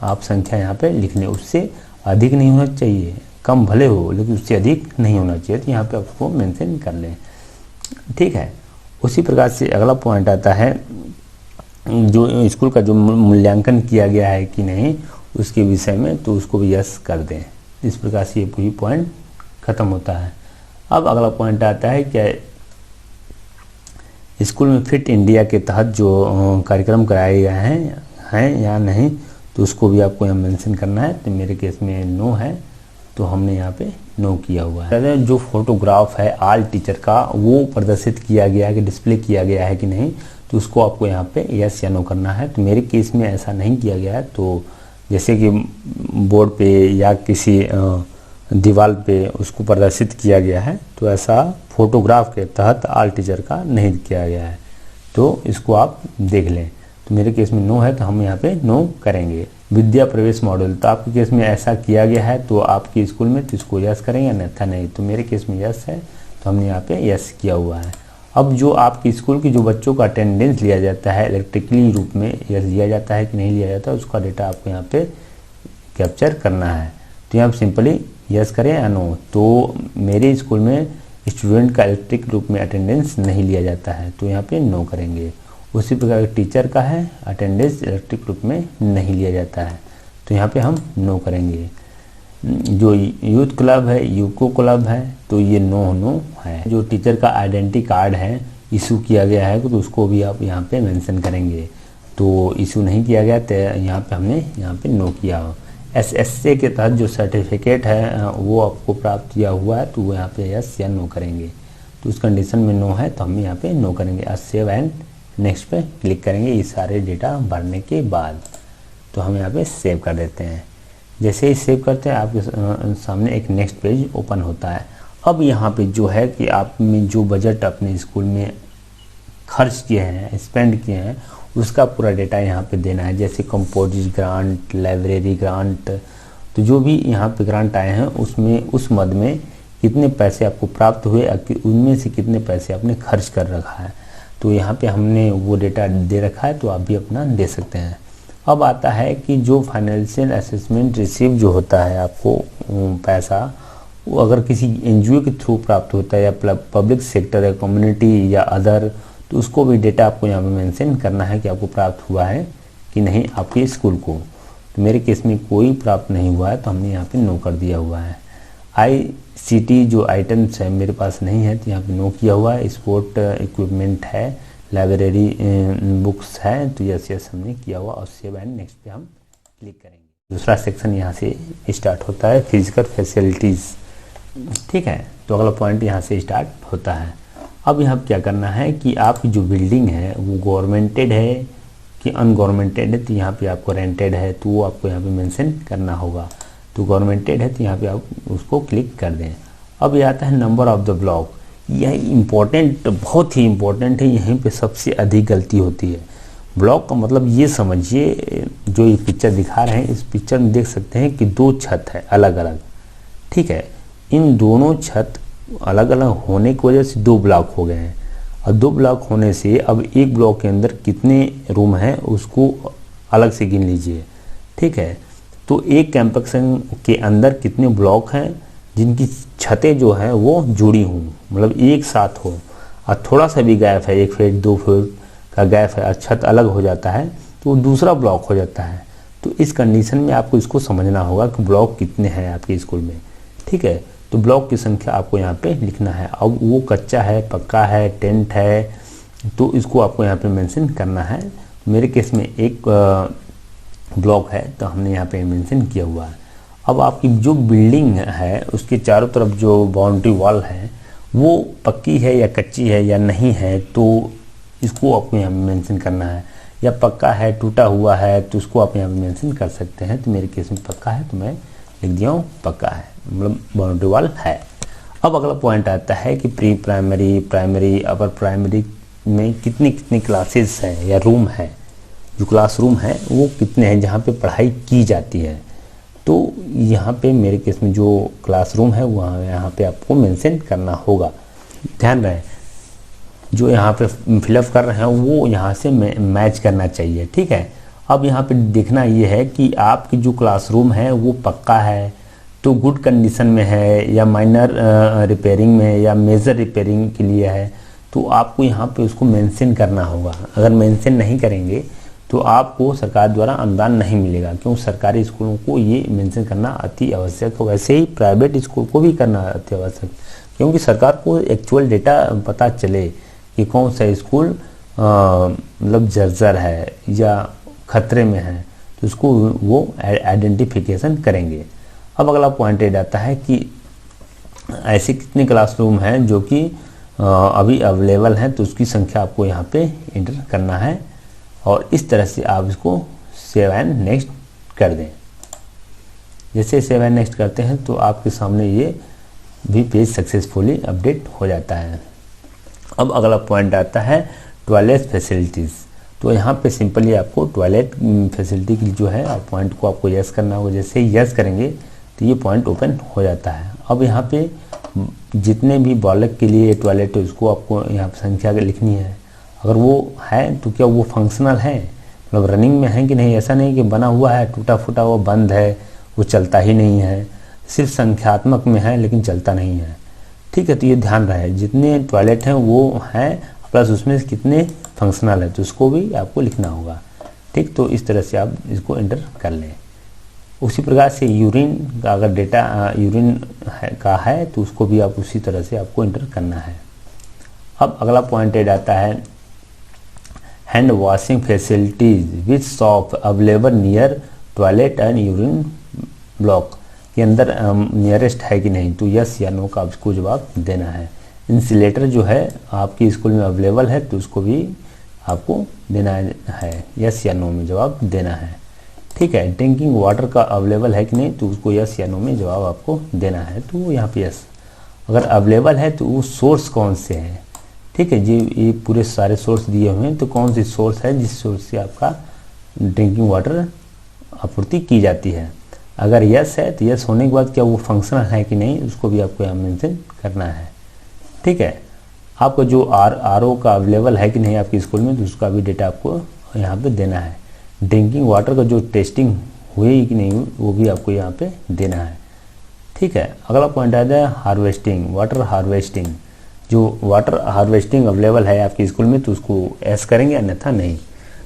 आप संख्या यहाँ पे लिख लें। उससे अधिक नहीं होना चाहिए, कम भले हो लेकिन उससे अधिक नहीं होना चाहिए, तो यहाँ पे आपको मेंशन कर लें, ठीक है। उसी प्रकार से अगला पॉइंट आता है जो स्कूल का जो मूल्यांकन किया गया है कि नहीं उसके विषय में, तो उसको भी यस कर दें। इस प्रकार से ये पूरी पॉइंट खत्म होता है। अब अगला पॉइंट आता है क्या स्कूल में फिट इंडिया के तहत जो कार्यक्रम कराए गए हैं या नहीं, तो उसको भी आपको यहाँ मेंशन करना है। तो मेरे केस में नो है, तो हमने यहाँ पे नो किया हुआ है। जो फोटोग्राफ है आल टीचर का वो प्रदर्शित किया गया है कि डिस्प्ले किया गया है कि नहीं, तो उसको आपको यहाँ पे यस या नो करना है। तो मेरे केस में ऐसा नहीं किया गया है, तो जैसे कि बोर्ड पे या किसी दीवार पे उसको प्रदर्शित किया गया है, तो ऐसा फोटोग्राफ के तहत आल टीचर का नहीं किया गया है, तो इसको आप देख लें। तो मेरे केस में नो है, तो हम यहाँ पे नो करेंगे। विद्या प्रवेश मॉडल, तो आपके केस में ऐसा किया गया है तो आपके स्कूल में, तो इसको यस करेंगे, अन्यथा नहीं। तो मेरे केस में यस है, तो हमने यहाँ पे यस किया हुआ है। अब जो आपके स्कूल की जो बच्चों का अटेंडेंस लिया जाता है इलेक्ट्रिकली रूप में, यस लिया जाता है कि नहीं लिया जाता, उसका डेटा आपको यहाँ पे कैप्चर करना है। तो यहाँ सिंपली यस करें या नो। तो मेरे स्कूल में स्टूडेंट का इलेक्ट्रिक रूप में अटेंडेंस नहीं लिया जाता है, तो यहाँ पे नो करेंगे। उसी प्रकार टीचर का है अटेंडेंस इलेक्ट्रिक रूप में नहीं लिया जाता है, तो यहाँ पे हम नो करेंगे। जो यूथ क्लब है, यूको क्लब है, तो ये नो है। जो टीचर का आइडेंटिटी कार्ड है इशू किया गया है, तो उसको भी आप यहाँ पे मेंशन करेंगे। तो इशू नहीं किया गया तो यहाँ पे हमने यहाँ पे नो किया। SSA के तहत जो सर्टिफिकेट है वो आपको प्राप्त किया हुआ है, तो वो यहाँ पे यस या नो करेंगे। तो उस कंडीशन में नो है, तो हम यहाँ पे नो करेंगे। सेव एंड नेक्स्ट पे क्लिक करेंगे ये सारे डेटा भरने के बाद। तो हम यहाँ पे सेव कर देते हैं। जैसे ही सेव करते हैं आपके सामने एक नेक्स्ट पेज ओपन होता है। अब यहाँ पे जो है कि आपने जो बजट अपने स्कूल में खर्च किए हैं, स्पेंड किए हैं, उसका पूरा डेटा यहाँ पे देना है। जैसे कंपोजिट ग्रांट, लाइब्रेरी ग्रांट, तो जो भी यहाँ पे ग्रांट आए हैं उसमें उस मद में कितने पैसे आपको प्राप्त हुए, उनमें से कितने पैसे आपने खर्च कर रखा है, तो यहाँ पे हमने वो डेटा दे रखा है, तो आप भी अपना दे सकते हैं। अब आता है कि जो फाइनेंशियल असेसमेंट रिसीव जो होता है आपको पैसा, वो अगर किसी NGO के थ्रू प्राप्त होता है या पब्लिक सेक्टर या कम्युनिटी या अदर, तो उसको भी डेटा आपको यहाँ पे मेंशन करना है कि आपको प्राप्त हुआ है कि नहीं आपके स्कूल को। तो मेरे केस में कोई प्राप्त नहीं हुआ है, तो हमने यहाँ पे नो कर दिया हुआ है। ICT जो आइटम्स है मेरे पास नहीं है, तो यहाँ पे नो किया हुआ है। स्पोर्ट इक्विपमेंट है, लाइब्रेरी बुक्स है, तो यस हमने किया हुआ। और सेव एंड नेक्स्ट पे हम क्लिक करेंगे। दूसरा सेक्शन यहाँ से स्टार्ट होता है, फिजिकल फैसिलिटीज़, ठीक है। तो अगला पॉइंट यहाँ से स्टार्ट होता है। अब यहाँ क्या करना है कि आपकी जो बिल्डिंग है वो गवर्नमेंटेड है कि अनगवर्नमेंटेड है, तो यहाँ पे आपको रेंटेड है, तो वो आपको यहाँ पे मेंशन करना होगा। तो गवर्नमेंटेड है, तो यहाँ पे आप उसको क्लिक कर दें। अब ये आता है नंबर ऑफ द ब्लॉक। यह इम्पोर्टेंट, बहुत ही इम्पोर्टेंट है, यहीं पे सबसे अधिक गलती होती है। ब्लॉक का मतलब ये समझिए, जो ये पिक्चर दिखा रहे हैं, इस पिक्चर में देख सकते हैं कि 2 छत है अलग अलग, ठीक है। इन दोनों छत अलग अलग होने की वजह से 2 ब्लॉक हो गए हैं। और 2 ब्लॉक होने से अब एक ब्लॉक के अंदर कितने रूम हैं उसको अलग से गिन लीजिए, ठीक है। तो एक कैंपस के अंदर कितने ब्लॉक हैं जिनकी छतें जो हैं वो जुड़ी हों, मतलब एक साथ हो, और थोड़ा सा भी गैप है, 1 फीट 2 फीट का गैप है और छत अलग हो जाता है, तो दूसरा ब्लॉक हो जाता है। तो इस कंडीशन में आपको इसको समझना होगा कि ब्लॉक कितने हैं आपके स्कूल में, ठीक है। तो ब्लॉक की संख्या आपको यहाँ पे लिखना है। अब वो कच्चा है, पक्का है, टेंट है, तो इसको आपको यहाँ पे मेंशन करना है। मेरे केस में एक ब्लॉक है, तो हमने यहाँ पे मेंशन किया हुआ है। अब आपकी जो बिल्डिंग है उसके चारों तरफ जो बाउंड्री वॉल है वो पक्की है या कच्ची है या नहीं है, तो इसको आपको यहाँ मेंशन करना है। या पक्का है टूटा हुआ है तो उसको आप यहाँ पे मेंशन कर सकते हैं। तो मेरे केस में पक्का है तो मैं लिख दिया हूँ पक्का है, मतलब बाउंड्री वॉल है। अब अगला पॉइंट आता है कि pre primary, primary, upper primary में कितनी कितनी क्लासेस हैं या रूम है, जो क्लासरूम है वो कितने हैं जहाँ पे पढ़ाई की जाती है। तो यहाँ पे मेरे केस में जो क्लासरूम है वहाँ यहाँ पे आपको मेंशन करना होगा। ध्यान रहे जो यहाँ पे फिलअप कर रहे हैं वो यहाँ से मैच करना चाहिए, ठीक है। अब यहाँ पे देखना ये है कि आपकी जो क्लासरूम है वो पक्का है तो गुड कंडीशन में है या माइनर रिपेयरिंग में या मेजर रिपेयरिंग के लिए है, तो आपको यहाँ पे उसको मेंशन करना होगा। अगर मेंशन नहीं करेंगे तो आपको सरकार द्वारा अनुदान नहीं मिलेगा, क्योंकि सरकारी स्कूलों को ये मेंशन करना अति आवश्यक है। वैसे ही प्राइवेट स्कूल को भी करना अति आवश्यक, क्योंकि सरकार को एक्चुअल डेटा पता चले कि कौन सा स्कूल मतलब जर्जर है या खतरे में है, तो उसको वो आइडेंटिफिकेशन करेंगे। अब अगला पॉइंट ये आता है कि ऐसे कितने क्लासरूम हैं जो कि अभी अवेलेबल हैं, तो उसकी संख्या आपको यहाँ पे इंटर करना है और इस तरह से आप इसको सेव एंड नेक्स्ट कर दें। जैसे सेव एंड नेक्स्ट करते हैं तो आपके सामने ये भी पेज सक्सेसफुली अपडेट हो जाता है। अब अगला पॉइंट आता है टॉयलेट फैसिलिटीज़। तो यहाँ पे सिंपली आपको टॉयलेट फैसिलिटी की जो है पॉइंट को आपको यस करना होगा। जैसे ही यस करेंगे तो ये पॉइंट ओपन हो जाता है। अब यहाँ पे जितने भी बालक के लिए टॉयलेट है उसको आपको यहाँ पे संख्या लिखनी है। अगर वो है तो क्या वो फंक्शनल है, मतलब रनिंग में है कि नहीं। ऐसा नहीं कि बना हुआ है टूटा फूटा हुआ बंद है वो चलता ही नहीं है, सिर्फ संख्यात्मक में है लेकिन चलता नहीं है, ठीक है। तो ये ध्यान रहे जितने टॉयलेट हैं वो हैं प्लस उसमें कितने फंक्शनल है तो उसको भी आपको लिखना होगा, ठीक। तो इस तरह से आप इसको एंटर कर लें। उसी प्रकार से यूरिन का अगर डेटा यूरिन का है तो उसको भी आप उसी तरह से आपको एंटर करना है। अब अगला पॉइंट एड आता है hand washing facilities with shop available near toilet and urine block के अंदर नियरेस्ट है कि नहीं, तो यस या नो का आपको जवाब देना है। इंसुलेटर जो है आपकी स्कूल में अवेलेबल है तो उसको भी आपको देना है, यस या नो में जवाब देना है, ठीक है। ड्रिंकिंग वाटर का अवेलेबल है कि नहीं तो उसको यस या नो में जवाब आपको देना है, तो यहाँ पे यस। अगर अवेलेबल है तो वो सोर्स कौन से हैं, ठीक है जी। ये पूरे सारे सोर्स दिए हुए हैं तो कौन सी सोर्स है जिस सोर्स से आपका ड्रिंकिंग वाटर आपूर्ति की जाती है। अगर यस है तो यस होने के बाद क्या वो फंक्शनल है कि नहीं उसको भी आपको यहाँ मेंशन करना है, ठीक है। आपको जो आरओ का अवेलेबल है कि नहीं आपके स्कूल में तो उसका भी डेटा आपको यहाँ पे देना है। ड्रिंकिंग वाटर का जो टेस्टिंग हुई कि नहीं वो भी आपको यहाँ पे देना है, ठीक है। अगला पॉइंट आता है हार्वेस्टिंग, वाटर हार्वेस्टिंग। जो वाटर हार्वेस्टिंग अवेलेबल है आपके स्कूल में तो उसको एस करेंगे अन्यथा नहीं।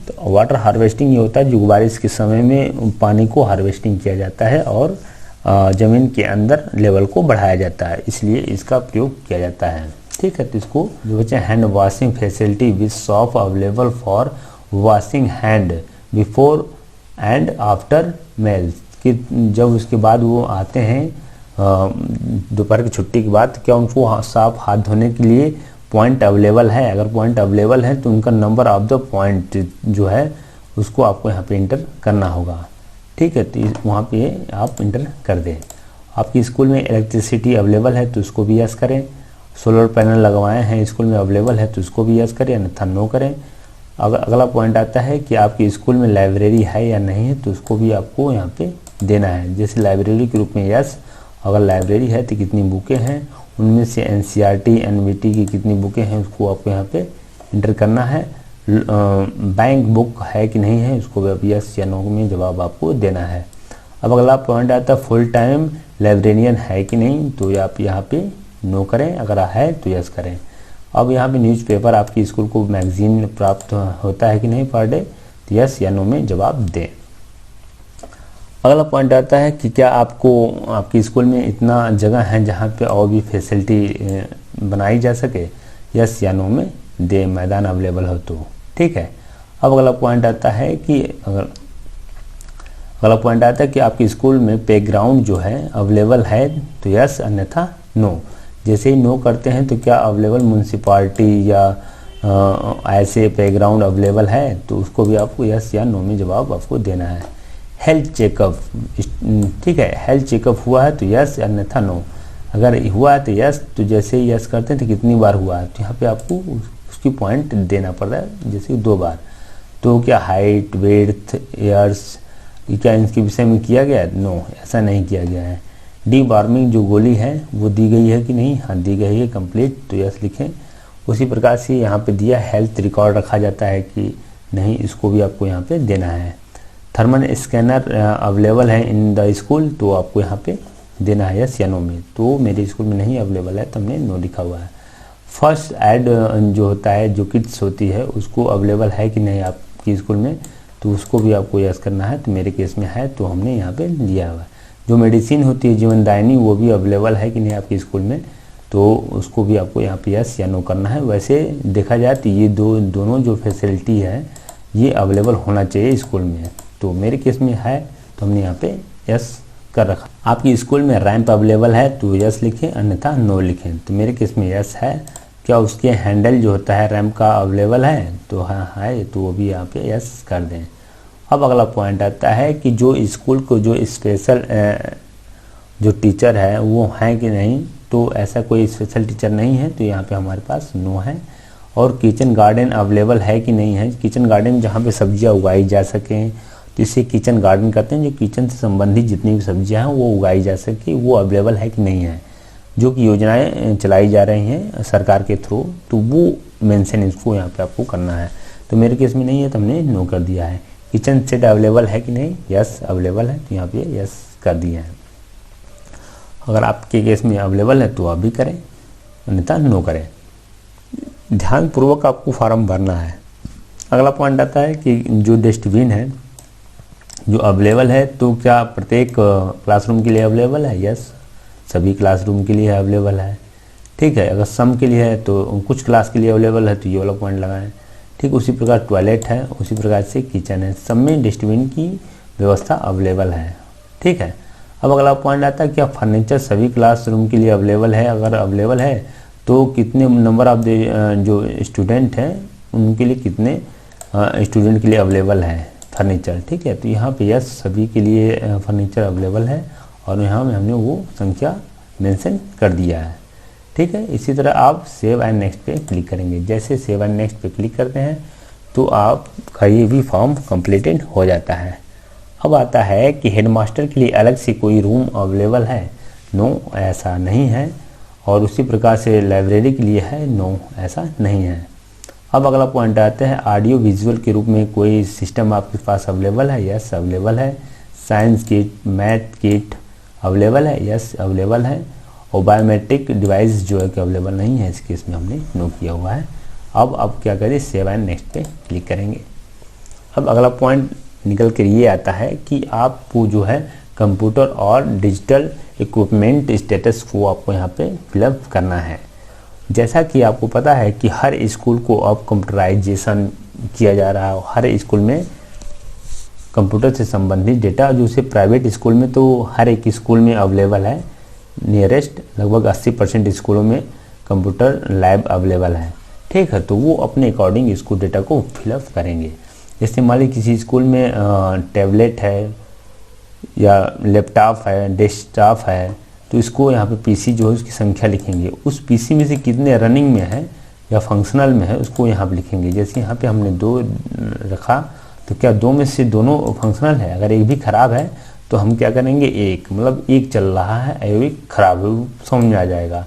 तो वाटर हार्वेस्टिंग ये होता है जो बारिश के समय में पानी को हार्वेस्टिंग किया जाता है और ज़मीन के अंदर लेवल को बढ़ाया जाता है, इसलिए इसका प्रयोग किया जाता है, ठीक है। तो इसको जो बच्चे hand washing facility with soap available for washing hand before and after meals, कि जब उसके बाद वो आते हैं दोपहर की छुट्टी के बाद क्या उनको साफ हाथ धोने के लिए पॉइंट अवेलेबल है। अगर पॉइंट अवेलेबल है तो उनका नंबर ऑफ द पॉइंट जो है उसको आपको यहाँ पे इंटर करना होगा, ठीक है। तो वहाँ पे आप इंटर कर दें। आपकी स्कूल में इलेक्ट्रिसिटी अवेलेबल है तो उसको भी यस करें। सोलर पैनल लगवाए हैं स्कूल में अवेलेबल है तो उसको भी यस करें अन्यथा नो करें। अगर अगला पॉइंट आता है कि आपके स्कूल में लाइब्रेरी है या नहीं है तो उसको भी आपको यहाँ पे देना है। जैसे लाइब्रेरी के रूप में यस, अगर लाइब्रेरी है तो कितनी बुकें हैं, उनमें से एनसीईआरटी एनवीटी की कितनी बुकें हैं उसको आपको यहाँ पे इंटर करना है। बैंक बुक है कि नहीं है उसको भी यस या नो में जवाब आपको देना है। अब अगला पॉइंट आता है फुल टाइम लाइब्रेरियन है कि नहीं, तो आप यहाँ पे नो करें, अगर है तो यस करें। अब यहाँ पे न्यूज़पेपर आपकी स्कूल को मैगजीन प्राप्त होता है कि नहीं पर डे, तो यस या नो में जवाब दें। अगला पॉइंट आता है कि क्या आपको आपके स्कूल में इतना जगह है जहाँ पे और भी फैसिलिटी बनाई जा सके, यस या नो में दे, मैदान अवेलेबल हो तो, ठीक है। अब अगला पॉइंट आता है कि अगर अगला पॉइंट आता है कि आपके स्कूल में प्लेग्राउंड जो है अवेलेबल है, तो यस अन्यथा नो। जैसे ही नो करते हैं तो क्या अवेलेबल म्यूनसिपाल्टी या ऐसे प्लेग्राउंड अवेलेबल है, तो उसको भी आपको यस या नो में जवाब आपको देना है। हेल्थ चेकअप, ठीक है, हेल्थ चेकअप हुआ है तो यस अन्यथा नो। अगर हुआ है तो यस, तो जैसे ही यस करते हैं तो कितनी बार हुआ है, तो यहाँ पे आपको उसकी पॉइंट देना पड़ रहा है, जैसे 2 बार। तो क्या हाइट, वेड्थ, ईयर्स, क्या इनके विषय में किया गया है? नो, ऐसा नहीं किया गया है। डी वार्मिंग जो गोली है वो दी गई है कि नहीं? हाँ दी गई है, कंप्लीट, तो यस लिखें। उसी प्रकार से यहाँ पे दिया हेल्थ रिकॉर्ड रखा जाता है कि नहीं, इसको भी आपको यहाँ पे देना है। थर्मल स्कैनर अवेलेबल है इन द स्कूल, तो आपको यहाँ पे देना है यस या नो में। तो मेरे स्कूल में नहीं अवेलेबल है, तो हमने नो लिखा हुआ है। फर्स्ट एड जो होता है, जो किट्स होती है, उसको अवेलेबल है कि नहीं आपके स्कूल में, तो उसको भी आपको यस करना है। तो मेरे केस में है, तो हमने यहाँ पे लिया हुआ है। जो मेडिसिन होती है जीवनदायिनी, वो भी अवेलेबल है कि नहीं आपके स्कूल में, तो उसको भी आपको यहाँ पे यस या नो करना है। वैसे देखा जाए तो ये दोनों जो फैसिलिटी है ये अवेलेबल होना चाहिए स्कूल में, तो मेरे केस में है, तो हमने यहाँ पे यस कर रखा। आपके स्कूल में रैंप अवेलेबल है, तो यस लिखें, अन्यथा नो लिखें। तो मेरे केस में यस है। क्या उसके हैंडल जो होता है रैंप का अवेलेबल है, तो हाँ है, तो वो भी यहाँ पे यस कर दें। अब अगला पॉइंट आता है कि जो स्कूल को जो स्पेशल जो टीचर है वो हैं कि नहीं, तो ऐसा कोई स्पेशल टीचर नहीं है, तो यहाँ पे हमारे पास नो है। और किचन गार्डन अवेलेबल है कि नहीं है, किचन गार्डन जहाँ पे सब्जियाँ उगाई जा सकें, तो इसे किचन गार्डन कहते हैं। जो किचन से संबंधित जितनी भी सब्जियाँ हैं वो उगाई जा सके, वो अवेलेबल है कि नहीं है। जो कि योजनाएं चलाई जा रही हैं सरकार के थ्रू, तो वो मेंशन इसको यहाँ पे आपको करना है। तो मेरे केस में नहीं है, तो हमने नो कर दिया है। किचन सेट अवेलेबल है कि नहीं, यस अवेलेबल है, तो यहाँ पे यस कर दिया है। अगर आपके केस में अवेलेबल है तो आप भी करें, अन्यथा नो करें। ध्यानपूर्वक आपको फॉर्म भरना है। अगला पॉइंट आता है कि जो डस्टबिन है जो अवेलेबल है, तो क्या प्रत्येक क्लासरूम के लिए अवेलेबल है? यस, सभी क्लासरूम के लिए अवेलेबल है। ठीक है, अगर सम के लिए है तो कुछ क्लास के लिए अवेलेबल है, तो ये वाला पॉइंट लगाएं। ठीक, उसी प्रकार टॉयलेट है, उसी प्रकार से किचन है, सब में डस्टबिन की व्यवस्था अवेलेबल है। ठीक है, अब अगला पॉइंट आता है क्या फर्नीचर सभी क्लासरूम के लिए अवेलेबल है? अगर अवेलेबल है तो कितने नंबर ऑफ जो स्टूडेंट हैं उनके लिए कितने स्टूडेंट के लिए अवेलेबल है फर्नीचर? ठीक है, तो यहाँ पे यस सभी के लिए फर्नीचर अवेलेबल है, और यहाँ में हमने वो संख्या मेंशन कर दिया है। ठीक है, इसी तरह आप सेव एंड नेक्स्ट पे क्लिक करेंगे। जैसे सेव एंड नेक्स्ट पे क्लिक करते हैं तो आपका ये भी फॉर्म कंप्लीटेड हो जाता है। अब आता है कि हेडमास्टर के लिए अलग से कोई रूम अवेलेबल है? नो, ऐसा नहीं है। और उसी प्रकार से लाइब्रेरी के लिए है? नो, ऐसा नहीं है। अब अगला पॉइंट आता है ऑडियो विजुअल के रूप में कोई सिस्टम आपके पास अवेलेबल है? यस अवेलेबल है। Science kit, math kit available है? यस अवेलेबल है। और बायोमेट्रिक डिवाइस जो है कि अवेलेबल नहीं है, इस केस में हमने नो किया हुआ है। अब क्या करें, सेव एंड नेक्स्ट पे क्लिक करेंगे। अब अगला पॉइंट निकल कर ये आता है कि आपको जो है कंप्यूटर और डिजिटल इक्विपमेंट स्टेटस को आपको यहाँ पे फिलअप करना है। जैसा कि आपको पता है कि हर स्कूल को अब कंप्यूटराइजेशन किया जा रहा है। हर स्कूल में कंप्यूटर से संबंधित डेटा, जो से प्राइवेट स्कूल में तो हर एक स्कूल में अवेलेबल है। नियरेस्ट लगभग 80% स्कूलों में कंप्यूटर लैब अवेलेबल है। ठीक है, तो वो अपने अकॉर्डिंग इसको डेटा को फिलअप करेंगे। जैसे मान लीजिए किसी स्कूल में टैबलेट है या लैपटॉप है, डेस्कटॉप है, तो इसको यहाँ पे पीसी जो है उसकी संख्या लिखेंगे। उस पीसी में से कितने रनिंग में है या फंक्शनल में है उसको यहाँ पे लिखेंगे। जैसे यहाँ पे हमने 2 रखा, तो क्या 2 में से दोनों फंक्शनल है? अगर एक भी खराब है तो हम क्या करेंगे, एक मतलब एक चल रहा है, एक खराब है, समझ में आ जाएगा।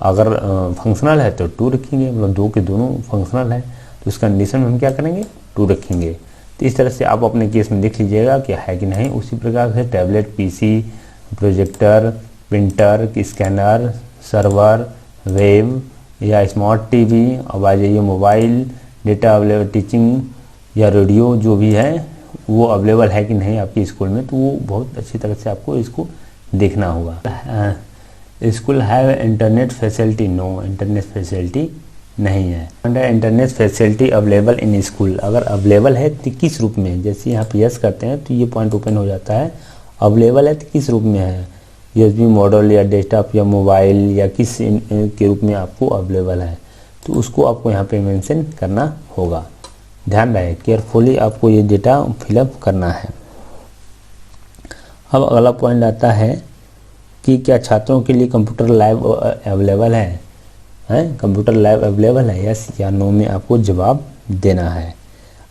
अगर फंक्शनल है तो 2 रखेंगे, मतलब 2 के दोनों फंक्शनल है, तो इस कंडीशन में हम क्या करेंगे, 2 रखेंगे। तो इस तरह से आप अपने केस में देख लीजिएगा कि है कि नहीं। उसी प्रकार से tablet, PC, projector, printer, scanner, server, web या स्मार्ट टीवी, अब आ जाइए मोबाइल, डेटा अवेलेबल, टीचिंग या रेडियो जो भी है वो अवेलेबल है कि नहीं आपके स्कूल में, तो वो बहुत अच्छी तरह से आपको इसको देखना होगा। School have internet facility? No, internet facility नहीं है। Under internet facility available in school, अगर अवेलेबल है तो किस रूप में, जैसे यहाँ पे यस करते हैं तो ये पॉइंट ओपन हो जाता है। अवेलेबल है तो किस रूप में है, USB मॉडल या डेस्कटॉप या मोबाइल या किस के रूप में आपको अवेलेबल है, तो उसको आपको यहाँ पे मेंशन करना होगा। ध्यान रहे, केयरफुली आपको ये डेटा फिलअप करना है। अब अगला पॉइंट आता है कि क्या छात्रों के लिए कंप्यूटर लैब अवेलेबल है, कंप्यूटर लैब अवेलेबल है, यस या नो में आपको जवाब देना है।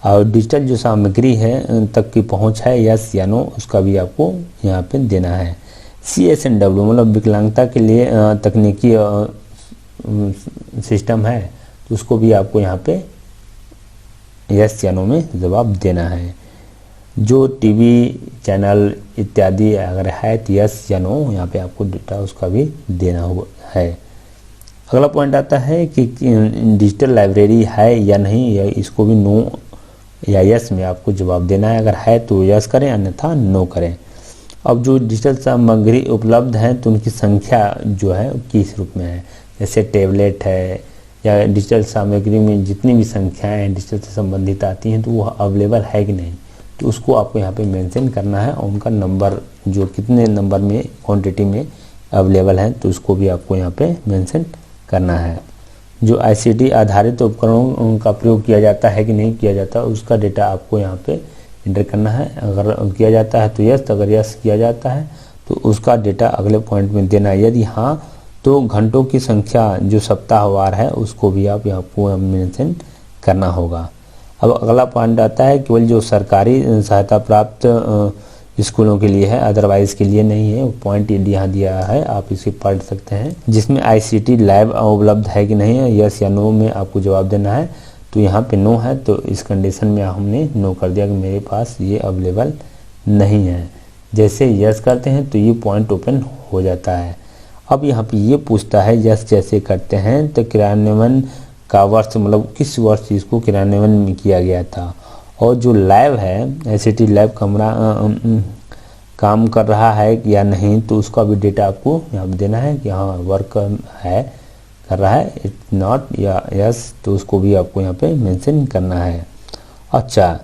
और डिजिटल जो सामग्री है तक की पहुंच है, यस या नो, उसका भी आपको यहाँ पे देना है। CSNW मतलब विकलांगता के लिए तकनीकी सिस्टम है, तो उसको भी आपको यहाँ पे यस या नो में जवाब देना है। जो टीवी चैनल इत्यादि अगर है तो यस या नो यहाँ पे आपको डेटा उसका भी देना है। अगला पॉइंट आता है कि डिजिटल लाइब्रेरी है या नहीं, या इसको भी नो या यस में आपको जवाब देना है। अगर है तो यस करें, अन्यथा नो करें। अब जो डिजिटल सामग्री उपलब्ध है तो उनकी संख्या जो है किस रूप में है, जैसे टैबलेट है या डिजिटल सामग्री में जितनी भी संख्याएं डिजिटल से संबंधित आती हैं तो वो अवेलेबल है कि नहीं, तो उसको आपको यहाँ पे मेंशन करना है। और उनका नंबर जो कितने नंबर में क्वांटिटी में अवेलेबल है तो उसको भी आपको यहाँ पे मेंशन करना है। जो ICT आधारित उपकरणों का प्रयोग किया जाता है कि नहीं किया जाता, उसका डेटा आपको यहाँ पे इंटर करना है। अगर किया जाता है तो यस, अगर यस किया जाता है तो उसका डेटा अगले पॉइंट में देना है। यदि हाँ तो घंटों की संख्या जो सप्ताहवार है उसको भी आप यहाँ को मेंशन करना होगा। अब अगला पॉइंट आता है केवल जो सरकारी सहायता प्राप्त स्कूलों के लिए है, अदरवाइज के लिए नहीं है। पॉइंट यहाँ दिया है, आप इसे पढ़ सकते हैं, जिसमें ICT लैब उपलब्ध है कि नहीं है, यस या नो में आपको जवाब देना है। तो यहाँ पे नो है तो इस कंडीशन में हमने नो कर दिया कि मेरे पास ये अवेलेबल नहीं है। जैसे यस करते हैं तो ये पॉइंट ओपन हो जाता है। अब यहाँ पे ये पूछता है यस जैसे करते हैं तो क्रियान्वयन का वर्ष, मतलब किस वर्ष इसको क्रियान्वयन किया गया था। और जो लैब है ICT लैब कमरा काम कर रहा है या नहीं, तो उसका भी डेटा आपको यहाँ पे देना है कि हाँ वर्क है कर रहा है, इट नॉट या यस, तो उसको भी आपको यहाँ पे मेंशन करना है। अच्छा,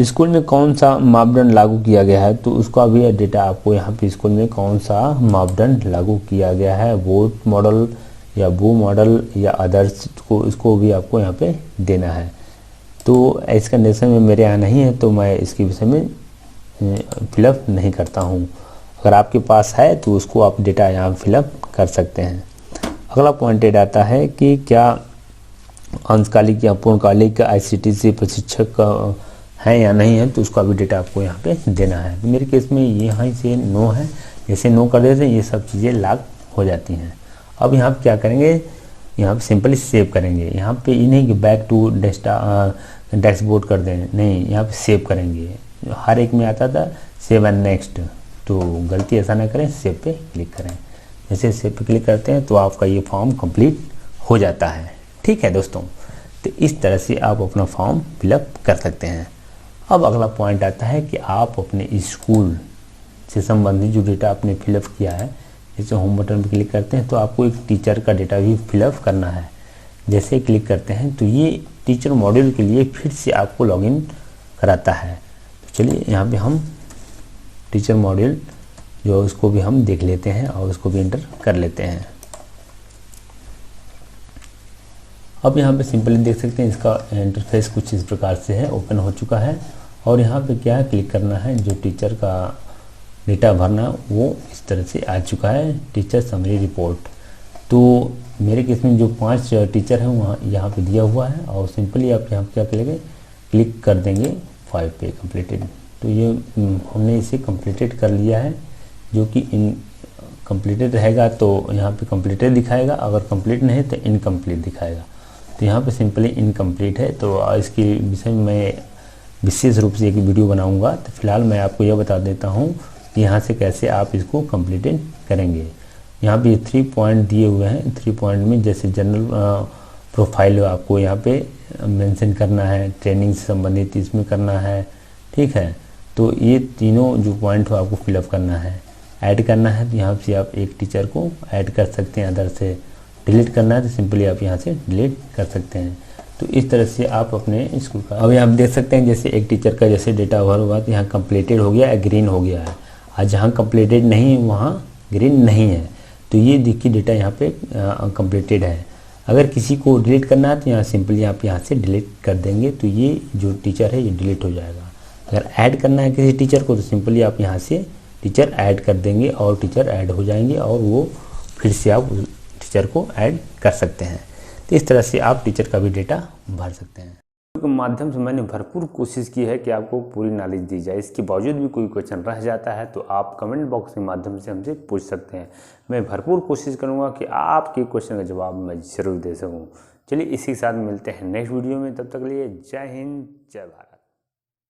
स्कूल में कौन सा मापदंड लागू किया गया है, तो उसका भी डेटा आपको यहाँ पे स्कूल में कौन सा मापदंड लागू किया गया है, वोट मॉडल या वो मॉडल या अदर्स को, इसको भी आपको यहाँ पे देना है। तो इस कंडीशन में मेरे यहाँ नहीं है तो मैं इसके विषय में फिलअप नहीं करता हूँ। अगर आपके पास है तो उसको आप डेटा यहाँ फिलअप कर सकते हैं। अगला पॉइंट आता है कि क्या अंशकालिक या पूर्णकालिक ICT से प्रशिक्षक है या नहीं है, तो उसका भी डेटा आपको यहाँ पे देना है। तो मेरे केस में यहाँ से नो है, जैसे नो कर देते हैं ये सब चीज़ें लॉक हो जाती हैं। अब यहाँ पे क्या करेंगे, यहाँ पे सिंपली सेव करेंगे। यहाँ पे ये नहीं कि बैक टू डैशबोर्ड कर दें, नहीं, यहाँ पे सेव करेंगे। हर एक में आता था सेव एंड नेक्स्ट, तो गलती ऐसा ना करें, सेव पे क्लिक करें। जैसे सेव पे क्लिक करते हैं तो आपका ये फॉर्म कंप्लीट हो जाता है। ठीक है दोस्तों, तो इस तरह से आप अपना फॉर्म फिलअप कर सकते हैं। अब अगला पॉइंट आता है कि आप अपने स्कूल से संबंधित जो डेटा आपने फिलअप किया है, जैसे होम बटन पर क्लिक करते हैं तो आपको एक टीचर का डेटा भी फिलअप करना है। जैसे क्लिक करते हैं तो ये टीचर मॉड्यूल के लिए फिर से आपको लॉगिन कराता है। तो चलिए यहाँ पे हम टीचर मॉड्यूल जो उसको भी हम देख लेते हैं और उसको भी एंटर कर लेते हैं। अब यहाँ पे सिंपली देख सकते हैं इसका इंटरफेस कुछ इस प्रकार से है, ओपन हो चुका है। और यहाँ पे क्या है, क्लिक करना है, जो टीचर का डेटा भरना वो इस तरह से आ चुका है, टीचर समरी रिपोर्ट। तो मेरे केस में जो 5 टीचर हैं वहाँ यहाँ पे दिया हुआ है, और सिंपली आप यहाँ पे क्या करेंगे, क्लिक कर देंगे 5 पे कंप्लीटेड। तो ये हमने इसे कंप्लीटेड कर लिया है, जो कि इन कंप्लीटेड रहेगा तो यहाँ पे कंप्लीटेड दिखाएगा, अगर कंप्लीट नहीं तो इनकम्प्लीट दिखाएगा। तो यहाँ पे सिंपली इनकम्प्लीट है, तो इसके विषय में मैं विशेष रूप से एक वीडियो बनाऊंगा। तो फिलहाल मैं आपको यह बता देता हूँ कि यहाँ से कैसे आप इसको कंप्लीटेड करेंगे। यहाँ पे 3 पॉइंट दिए हुए हैं। 3 पॉइंट में जैसे जनरल प्रोफाइल आपको यहाँ पे मेंशन करना है, ट्रेनिंग से संबंधित इसमें करना है, ठीक है। तो ये तीनों जो पॉइंट हो आपको फिलअप करना है। ऐड करना है तो यहाँ से आप एक टीचर को ऐड कर सकते हैं अदर से, डिलीट करना है तो सिंपली आप यहाँ से डिलीट कर सकते हैं। तो इस तरह से आप अपने स्कूल का अब यहाँ देख सकते हैं, जैसे एक टीचर का जैसे डेटा ओवर हुआ तो यहाँ कंप्लीटेड हो गया, ग्रीन हो गया है, और जहाँ कंप्लीटेड नहीं वहाँ ग्रीन नहीं है। तो ये देखिए डेटा यहाँ पे कंप्लीटेड है। अगर किसी को डिलीट करना है तो यहाँ सिंपली आप यहाँ से डिलीट कर देंगे तो ये जो टीचर है ये डिलीट हो जाएगा। अगर ऐड करना है किसी टीचर को तो सिंपली आप यहाँ से टीचर ऐड कर देंगे और टीचर ऐड हो जाएंगे और वो फिर से आप टीचर को ऐड कर सकते हैं। तो इस तरह से आप टीचर का भी डेटा भर सकते हैं। के माध्यम से मैंने भरपूर कोशिश की है कि आपको पूरी नॉलेज दी जाए। इसके बावजूद भी कोई क्वेश्चन रह जाता है तो आप कमेंट बॉक्स के माध्यम से हमसे पूछ सकते हैं। मैं भरपूर कोशिश करूंगा कि आपके क्वेश्चन का जवाब मैं ज़रूर दे सकूं। चलिए इसी के साथ मिलते हैं नेक्स्ट वीडियो में, तब तक के लिए जय हिंद जय भारत।